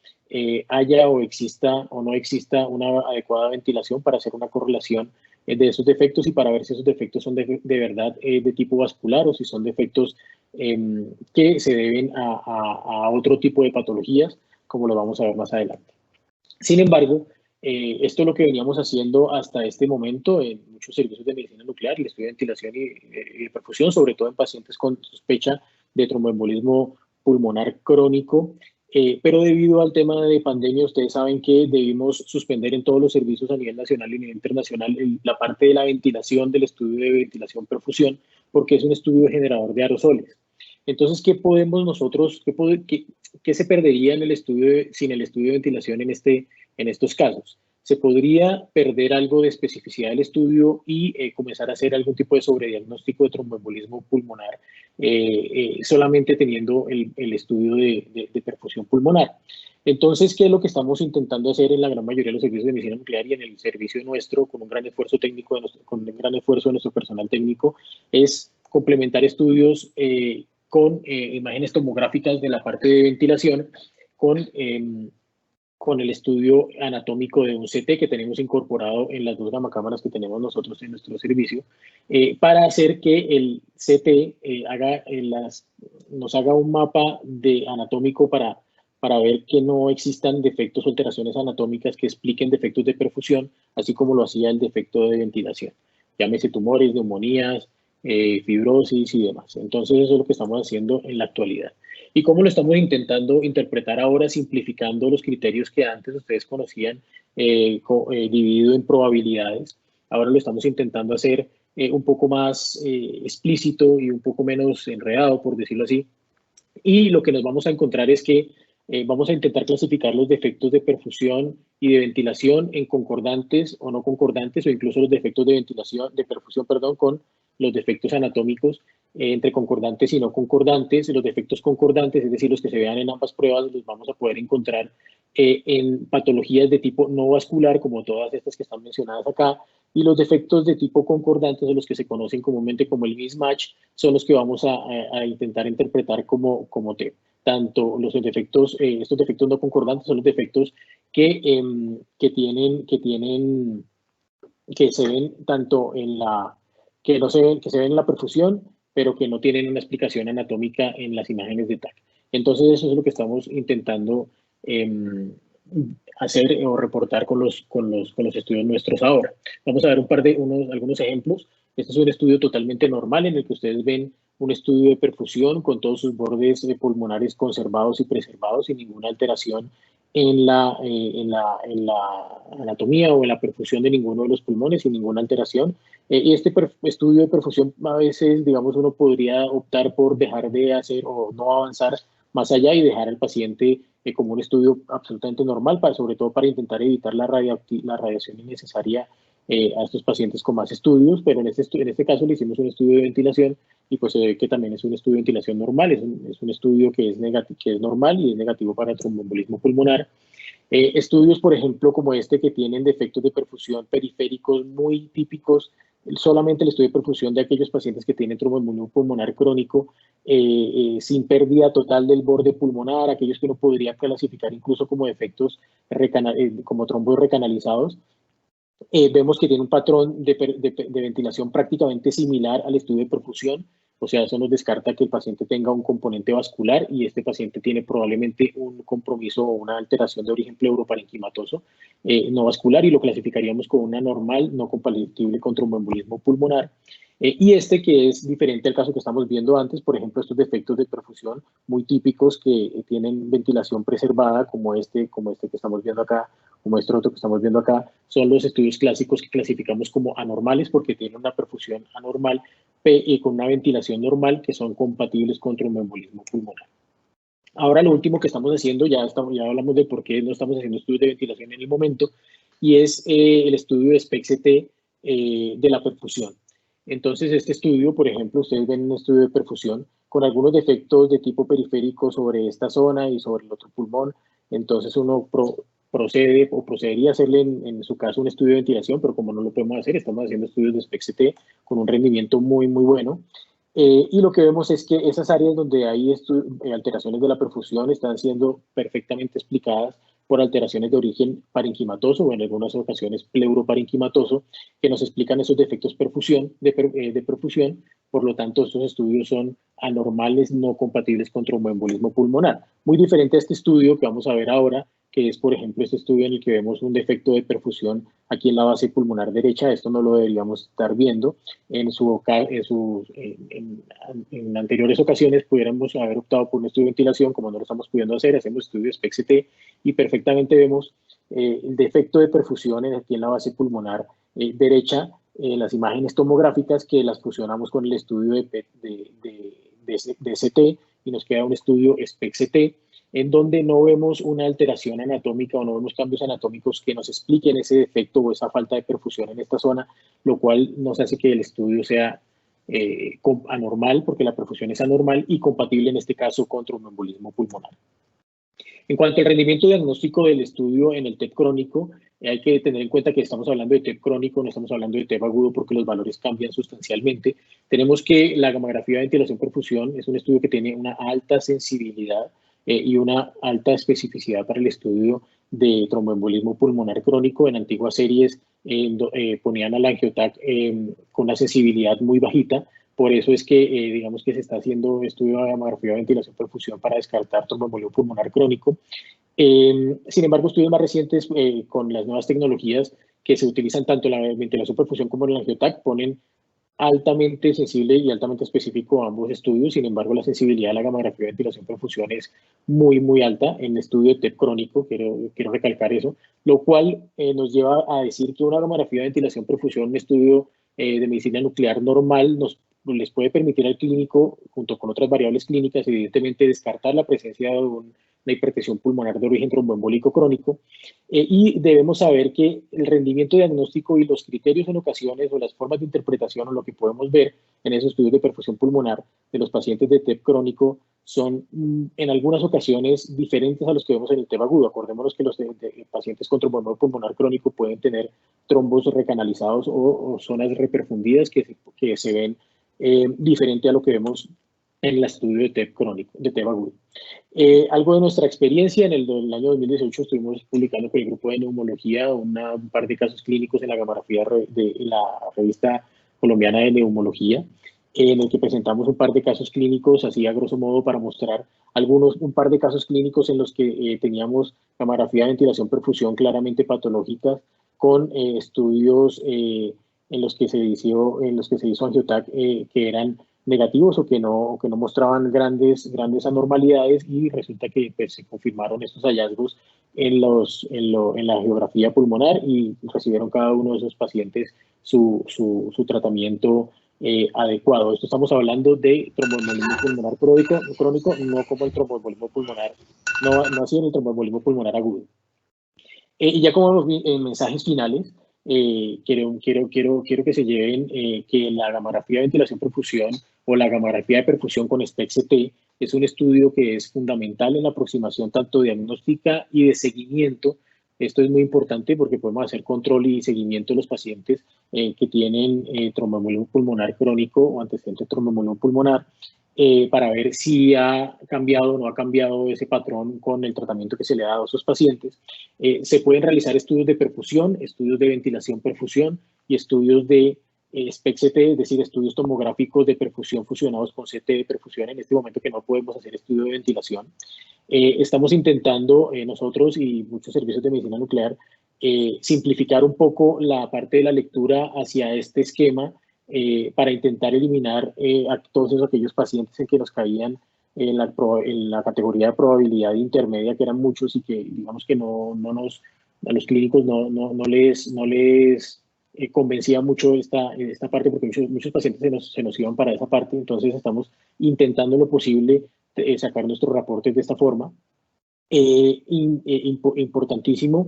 haya o exista o no exista una adecuada ventilación, para hacer una correlación de esos defectos y para ver si esos defectos son de verdad de tipo vascular o si son defectos que se deben a otro tipo de patologías, como lo vamos a ver más adelante. Sin embargo, esto es lo que veníamos haciendo hasta este momento en muchos servicios de medicina nuclear, el estudio de ventilación y perfusión, sobre todo en pacientes con sospecha de tromboembolismo pulmonar crónico. Pero debido al tema de pandemia, ustedes saben que debimos suspender en todos los servicios a nivel nacional y a nivel internacional la parte de la ventilación del estudio de ventilación-perfusión, porque es un estudio generador de aerosoles. Entonces, ¿qué podemos nosotros, qué se perdería en el estudio sin el estudio de ventilación en estos casos? Se podría perder algo de especificidad del estudio y comenzar a hacer algún tipo de sobrediagnóstico de tromboembolismo pulmonar, solamente teniendo el estudio de perfusión pulmonar. Entonces, ¿qué es lo que estamos intentando hacer en la gran mayoría de los servicios de medicina nuclear y en el servicio nuestro, con un gran esfuerzo técnico, con un gran esfuerzo de nuestro personal técnico? Es complementar estudios con imágenes tomográficas de la parte de ventilación con el estudio anatómico de un CT que tenemos incorporado en las dos gamacámaras que tenemos nosotros en nuestro servicio, para hacer que el CT nos haga un mapa anatómico para ver que no existan defectos o alteraciones anatómicas que expliquen defectos de perfusión, así como lo hacía el defecto de ventilación. Llámese tumores, neumonías, fibrosis y demás. Entonces eso es lo que estamos haciendo en la actualidad. ¿Y cómo lo estamos intentando interpretar ahora, simplificando los criterios que antes ustedes conocían, dividido en probabilidades? Ahora lo estamos intentando hacer un poco más explícito y un poco menos enredado, por decirlo así. Y lo que nos vamos a encontrar es que vamos a intentar clasificar los defectos de perfusión y de ventilación en concordantes o no concordantes, o incluso los defectos de ventilación, de perfusión, perdón, con los defectos anatómicos entre concordantes y no concordantes. Los defectos concordantes, es decir, los que se vean en ambas pruebas, los vamos a poder encontrar en patologías de tipo no vascular, como todas estas que están mencionadas acá, y los defectos de tipo concordante, los que se conocen comúnmente como el mismatch, son los que vamos a intentar interpretar como T. Tanto los defectos, estos defectos no concordantes son los defectos que se ven tanto en la, que se ven en la perfusión, pero que no tienen una explicación anatómica en las imágenes de TAC. Entonces eso es lo que estamos intentando hacer o reportar con los estudios nuestros ahora. Vamos a ver algunos ejemplos. Este es un estudio totalmente normal en el que ustedes ven un estudio de perfusión con todos sus bordes pulmonares conservados y preservados sin ninguna alteración en la anatomía o en la perfusión de ninguno de los pulmones, sin ninguna alteración. Y este estudio de perfusión, a veces, digamos, uno podría optar por dejar de hacer o no avanzar más allá y dejar al paciente como un estudio absolutamente normal, sobre todo para intentar evitar la radiación innecesaria a estos pacientes con más estudios, pero en este caso le hicimos un estudio de ventilación y pues se ve que también es un estudio de ventilación normal, es un estudio que es normal y es negativo para tromboembolismo pulmonar. Estudios, por ejemplo, como este que tienen defectos de perfusión periféricos muy típicos, solamente el estudio de perfusión de aquellos pacientes que tienen tromboembolismo pulmonar crónico sin pérdida total del borde pulmonar, aquellos que uno podría clasificar incluso como defectos como trombos recanalizados. Vemos que tiene un patrón de ventilación prácticamente similar al estudio de perfusión, o sea, eso nos descarta que el paciente tenga un componente vascular y este paciente tiene probablemente un compromiso o una alteración de origen pleuroparenquimatoso no vascular y lo clasificaríamos como una normal no compatible con tromboembolismo pulmonar. Y este que es diferente al caso que estamos viendo antes, por ejemplo, estos defectos de perfusión muy típicos que tienen ventilación preservada, como este que estamos viendo acá, como este otro que estamos viendo acá, son los estudios clásicos que clasificamos como anormales porque tienen una perfusión anormal y con una ventilación normal que son compatibles con tromboembolismo pulmonar. Ahora lo último que estamos haciendo, ya hablamos de por qué no estamos haciendo estudios de ventilación en el momento, y es el estudio de SPECT-CT de la perfusión. Entonces, este estudio, por ejemplo, ustedes ven un estudio de perfusión con algunos defectos de tipo periférico sobre esta zona y sobre el otro pulmón. Entonces, uno procedería a hacerle, en su caso, un estudio de ventilación, pero como no lo podemos hacer, estamos haciendo estudios de SPECT-CT con un rendimiento muy, muy bueno. Y lo que vemos es que esas áreas donde hay alteraciones de la perfusión están siendo perfectamente explicadas por alteraciones de origen parenquimatoso o en algunas ocasiones pleuroparenquimatoso, que nos explican esos defectos de perfusión. Por lo tanto, estos estudios son anormales, no compatibles con tromboembolismo pulmonar. Muy diferente a este estudio que vamos a ver ahora, que es, por ejemplo, este estudio en el que vemos un defecto de perfusión aquí en la base pulmonar derecha. Esto no lo deberíamos estar viendo. En anteriores ocasiones pudiéramos haber optado por un estudio de ventilación, como no lo estamos pudiendo hacer, hacemos estudios SPECT-CT y perfectamente vemos el defecto de perfusión aquí en la base pulmonar derecha, las imágenes tomográficas que las fusionamos con el estudio de CT y nos queda un estudio SPECT-CT en donde no vemos una alteración anatómica o no vemos cambios anatómicos que nos expliquen ese defecto o esa falta de perfusión en esta zona, lo cual nos hace que el estudio sea anormal, porque la perfusión es anormal y compatible en este caso con tromboembolismo pulmonar. En cuanto al rendimiento diagnóstico del estudio en el TEP crónico, hay que tener en cuenta que estamos hablando de TEP crónico, no estamos hablando de TEP agudo porque los valores cambian sustancialmente. Tenemos que la gamografía de ventilación-perfusión es un estudio que tiene una alta sensibilidad y una alta especificidad para el estudio de tromboembolismo pulmonar crónico. En antiguas series ponían al angiotac con una sensibilidad muy bajita. Por eso es que, digamos que se está haciendo estudio de gamografía de ventilación-perfusión para descartar tromboembolismo pulmonar crónico. Sin embargo, estudios más recientes con las nuevas tecnologías que se utilizan tanto en la ventilación-perfusión como en el angiotac ponen altamente sensible y altamente específico a ambos estudios. Sin embargo, la sensibilidad de la gamografía de ventilación-perfusión es muy, muy alta en el estudio de TEP crónico, quiero recalcar eso, lo cual nos lleva a decir que una gamografía de ventilación-perfusión, un estudio de medicina nuclear normal les puede permitir al clínico, junto con otras variables clínicas, evidentemente descartar la presencia de una hipertensión pulmonar de origen tromboembólico crónico, y debemos saber que el rendimiento diagnóstico y los criterios en ocasiones, o las formas de interpretación, o lo que podemos ver en esos estudios de perfusión pulmonar de los pacientes de TEP crónico, son en algunas ocasiones diferentes a los que vemos en el TEP agudo. Acordémonos que los pacientes con tromboembolia pulmonar crónico pueden tener trombos recanalizados o zonas reperfundidas que se ven diferente a lo que vemos en el estudio de TEP crónico, de TEP agudo. Algo de nuestra experiencia, en el año 2018 estuvimos publicando con el grupo de neumología un par de casos clínicos en la gamografía de la revista colombiana de neumología, en el que presentamos un par de casos clínicos, así a grosso modo para mostrar un par de casos clínicos en los que teníamos gamografía de ventilación perfusión claramente patológicas, con estudios en los que se hizo angiotac que eran negativos o que no mostraban grandes anormalidades, y resulta que pues, se confirmaron estos hallazgos en la geografía pulmonar, y recibieron cada uno de esos pacientes su tratamiento adecuado. Esto estamos hablando de tromboembolismo pulmonar crónico, no como el tromboembolismo pulmonar, no así en el tromboembolismo pulmonar agudo. Y ya como mensajes finales, quiero que se lleven que la gamografía de ventilación perfusión o la gamografía de perfusión con SPECT-CT es un estudio que es fundamental en la aproximación tanto diagnóstica y de seguimiento. Esto es muy importante porque podemos hacer control y seguimiento de los pacientes que tienen tromboembolismo pulmonar crónico o antecedente de tromboembolismo pulmonar, para ver si ha cambiado o no ha cambiado ese patrón con el tratamiento que se le ha dado a esos pacientes. Se pueden realizar estudios de perfusión, estudios de ventilación perfusión y estudios de SPECT-CT, es decir, estudios tomográficos de perfusión fusionados con CT de perfusión, en este momento que no podemos hacer estudio de ventilación. Estamos intentando nosotros y muchos servicios de medicina nuclear simplificar un poco la parte de la lectura hacia este esquema, para intentar eliminar a todos aquellos pacientes en que nos caían en la categoría de probabilidad intermedia, que eran muchos, y que digamos que a los clínicos no les convencía mucho esta parte, porque muchos pacientes se nos iban para esa parte. Entonces estamos intentando lo posible sacar nuestros reportes de esta forma. Importantísimo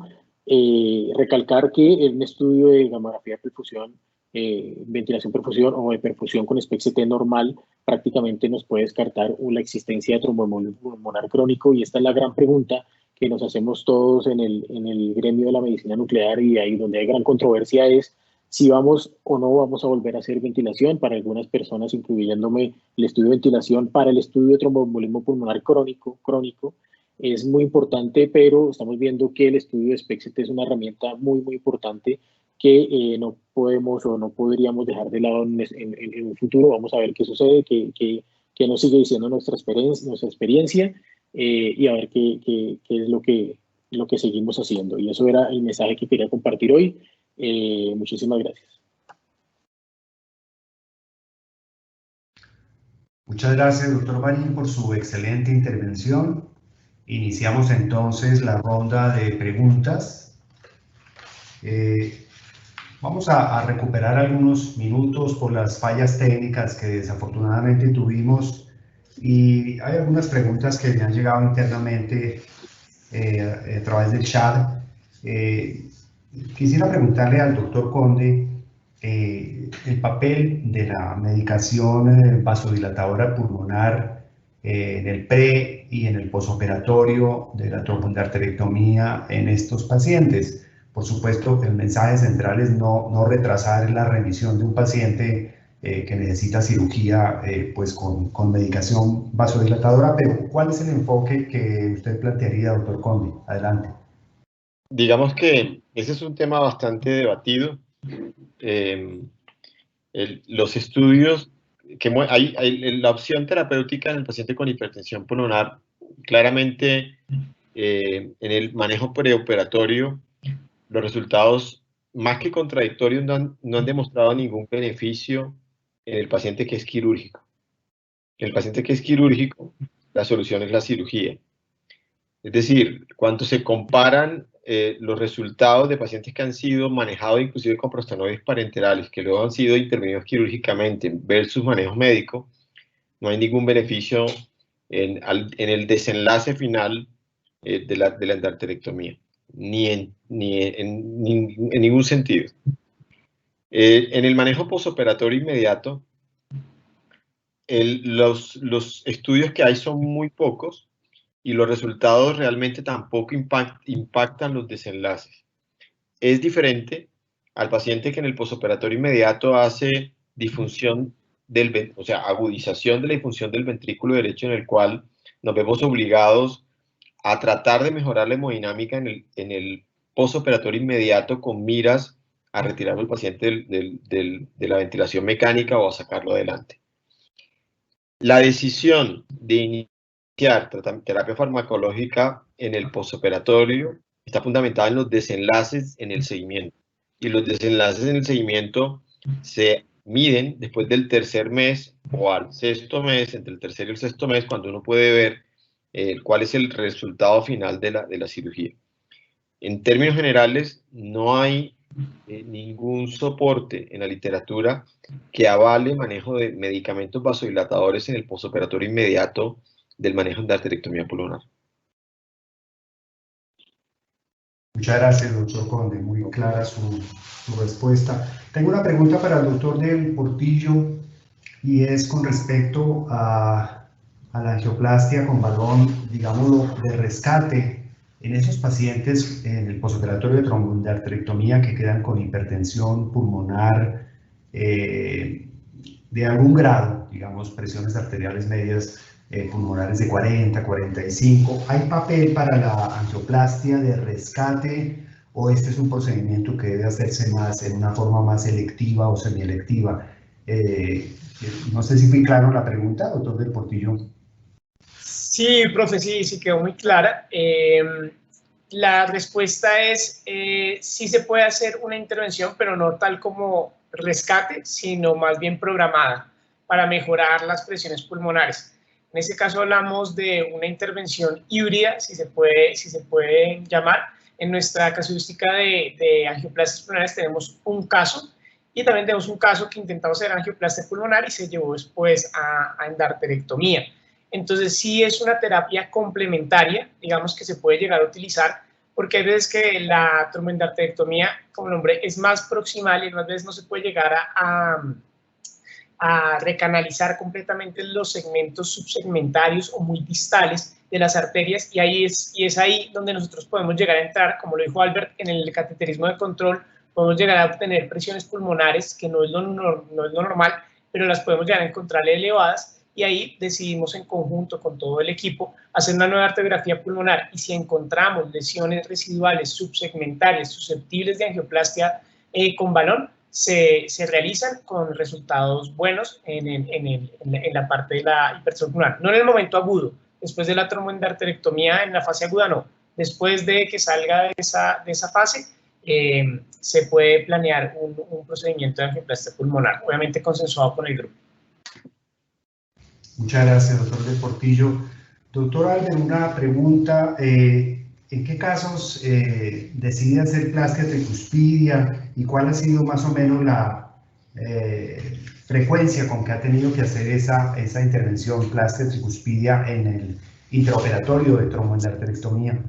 recalcar que en un estudio de gamografía de perfusión, ventilación perfusión o de perfusión con SPECT-CT normal, prácticamente nos puede descartar la existencia de tromboembolismo pulmonar crónico, y esta es la gran pregunta que nos hacemos todos en el gremio de la medicina nuclear, y ahí donde hay gran controversia es si vamos o no vamos a volver a hacer ventilación. Para algunas personas, incluyéndome, el estudio de ventilación para el estudio de tromboembolismo pulmonar crónico es muy importante, pero estamos viendo que el estudio de SPECT-CT es una herramienta muy importante que no podemos o no podríamos dejar de lado en un futuro. Vamos a ver qué sucede, qué nos sigue diciendo nuestra experiencia, y a ver qué es lo que seguimos haciendo. Y eso era el mensaje que quería compartir hoy. Muchísimas gracias. Muchas gracias, doctor Marín, por su excelente intervención. Iniciamos entonces la ronda de preguntas. Vamos a recuperar algunos minutos por las fallas técnicas que desafortunadamente tuvimos, y hay algunas preguntas que me han llegado internamente a través del chat. Quisiera preguntarle al doctor Conde el papel de la medicación vasodilatadora pulmonar en el pre y en el posoperatorio de la tromboendarterectomía en estos pacientes. Por supuesto, el mensaje central es no retrasar la remisión de un paciente que necesita cirugía pues con medicación vasodilatadora, pero ¿cuál es el enfoque que usted plantearía, doctor Conde? Adelante. Digamos que ese es un tema bastante debatido. Los estudios, la opción terapéutica en el paciente con hipertensión pulmonar, claramente en el manejo preoperatorio, los resultados, más que contradictorios, no han demostrado ningún beneficio en el paciente que es quirúrgico. En el paciente que es quirúrgico, la solución es la cirugía. Es decir, cuando se comparan los resultados de pacientes que han sido manejados inclusive con prostanoides parenterales, que luego han sido intervenidos quirúrgicamente versus manejo médico, no hay ningún beneficio en el desenlace final de la endarterectomía, ni en ningún sentido. En el manejo posoperatorio inmediato, los estudios que hay son muy pocos y los resultados realmente tampoco impactan los desenlaces. Es diferente al paciente que en el posoperatorio inmediato hace disfunción o sea, agudización de la disfunción del ventrículo derecho, en el cual nos vemos obligados a tratar de mejorar la hemodinámica en el posoperatorio inmediato con miras a retirar al paciente de la ventilación mecánica o a sacarlo adelante. La decisión de iniciar terapia farmacológica en el posoperatorio está fundamentada en los desenlaces en el seguimiento. Y los desenlaces en el seguimiento se miden después del tercer mes o al sexto mes, entre el tercer y el sexto mes, cuando uno puede ver cuál es el resultado final de la cirugía. En términos generales, no hay ningún soporte en la literatura que avale manejo de medicamentos vasodilatadores en el posoperatorio inmediato del manejo de arterectomía pulmonar. Muchas gracias, doctor Conde, muy clara su respuesta. Tengo una pregunta para el doctor del Portillo y es con respecto a la angioplastia con balón, digámoslo, de rescate en esos pacientes en el posoperatorio de tromboendarterectomía que quedan con hipertensión pulmonar de algún grado, digamos, presiones arteriales medias pulmonares de 40, 45. ¿Hay papel para la angioplastia de rescate o este es un procedimiento que debe hacerse más en una forma más selectiva o semielectiva? No sé si fue claro la pregunta, doctor del Portillo. Sí, profe, sí quedó muy clara. La respuesta es sí se puede hacer una intervención, pero no tal como rescate, sino más bien programada para mejorar las presiones pulmonares. En este caso hablamos de una intervención híbrida, si se puede llamar. En nuestra casuística de angioplastias pulmonares tenemos un caso y también tenemos un caso que intentamos hacer angioplastia pulmonar y se llevó después a endarterectomía. Entonces sí es una terapia complementaria, digamos, que se puede llegar a utilizar, porque hay veces que la tromboendarterectomía, como nombre, es más proximal y otras veces no se puede llegar a recanalizar completamente los segmentos subsegmentarios o muy distales de las arterias y es ahí donde nosotros podemos llegar a entrar, como lo dijo Albert, en el cateterismo de control, podemos llegar a obtener presiones pulmonares, que no es lo normal, pero las podemos llegar a encontrar elevadas, y ahí decidimos en conjunto con todo el equipo hacer una nueva arteriografía pulmonar, y si encontramos lesiones residuales subsegmentarias susceptibles de angioplastia con balón, se realizan con resultados buenos en la parte de la hipertensión pulmonar. No en el momento agudo, después de la tromboendarterectomía en la fase aguda no. Después de que salga de esa fase, se puede planear un procedimiento de angioplastia pulmonar, obviamente consensuado con el grupo. Muchas gracias, doctor del Portillo. Doctor Albert, una pregunta. ¿En qué casos decide hacer plastia tricuspidia y cuál ha sido más o menos la frecuencia con que ha tenido que hacer esa intervención plastia tricuspidia en el intraoperatorio de tromboendarterectomía?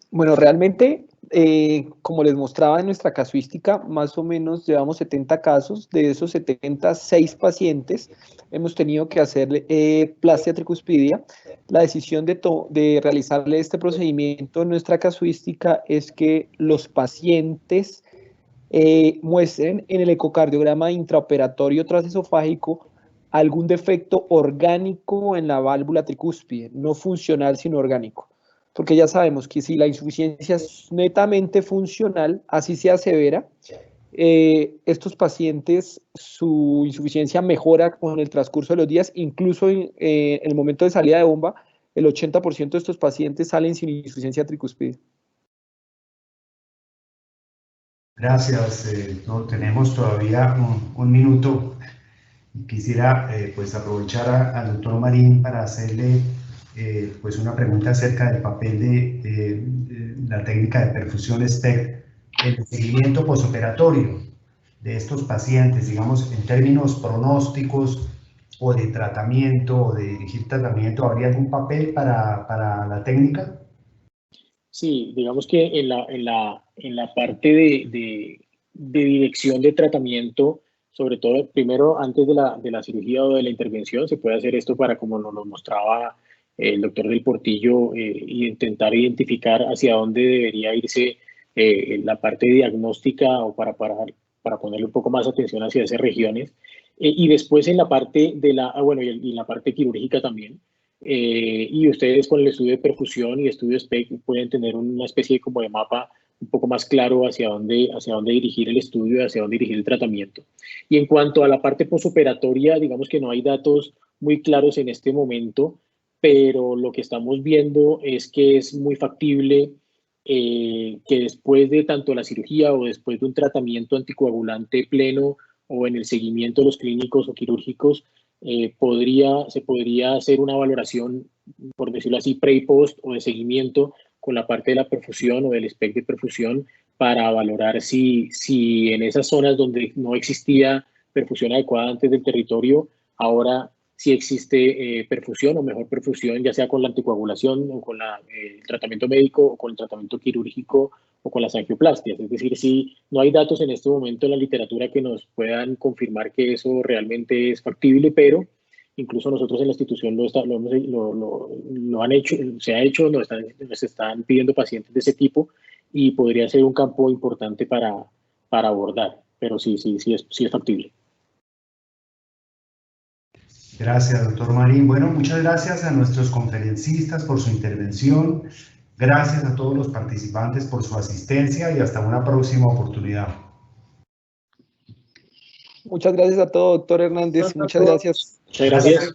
Bueno, realmente, como les mostraba en nuestra casuística, más o menos llevamos 70 casos. De esos 70, 6 pacientes hemos tenido que hacer plastia tricuspidia. La decisión de realizarle este procedimiento en nuestra casuística es que los pacientes muestren en el ecocardiograma intraoperatorio transesofágico algún defecto orgánico en la válvula tricúspide, no funcional sino orgánico. Porque ya sabemos que si la insuficiencia es netamente funcional, así sea severa, estos pacientes, su insuficiencia mejora con el transcurso de los días, incluso en el momento de salida de bomba, el 80% de estos pacientes salen sin insuficiencia tricúspide. Gracias, no, tenemos todavía un minuto. Quisiera pues aprovechar al doctor Marín para hacerle pues una pregunta acerca del papel la técnica de perfusión SPECT en el seguimiento posoperatorio de estos pacientes, digamos, en términos pronósticos o de tratamiento o de dirigir tratamiento, ¿habría algún papel para la técnica? Sí, digamos que en la parte de dirección de tratamiento, sobre todo primero antes de la cirugía o de la intervención, se puede hacer esto para, como nos lo mostraba el doctor del Portillo, intentar identificar hacia dónde debería irse la parte diagnóstica o para ponerle un poco más atención hacia esas regiones. Y después en la parte de y en la parte quirúrgica también. Y ustedes con el estudio de perfusión y estudio SPECT pueden tener una especie como de mapa un poco más claro hacia dónde dirigir el estudio, hacia dónde dirigir el tratamiento. Y en cuanto a la parte posoperatoria, digamos que no hay datos muy claros en este momento, pero lo que estamos viendo es que es muy factible que después de tanto la cirugía o después de un tratamiento anticoagulante pleno o en el seguimiento de los clínicos o quirúrgicos, se podría hacer una valoración, por decirlo así, pre y post o de seguimiento con la parte de la perfusión o del SPECT de perfusión para valorar si en esas zonas donde no existía perfusión adecuada antes del territorio, ahora sí existe perfusión o mejor perfusión, ya sea con la anticoagulación o con el tratamiento médico o con el tratamiento quirúrgico o con las angioplastias. Es decir, si no hay datos en este momento en la literatura que nos puedan confirmar que eso realmente es factible, pero incluso nosotros en la institución lo han hecho, se ha hecho, nos están pidiendo pacientes de ese tipo y podría ser un campo importante para abordar, pero sí es factible. Gracias, doctor Marín. Bueno, muchas gracias a nuestros conferencistas por su intervención. Gracias a todos los participantes por su asistencia y hasta una próxima oportunidad. Muchas gracias a todos, doctor Hernández. Muchas gracias. Muchas gracias.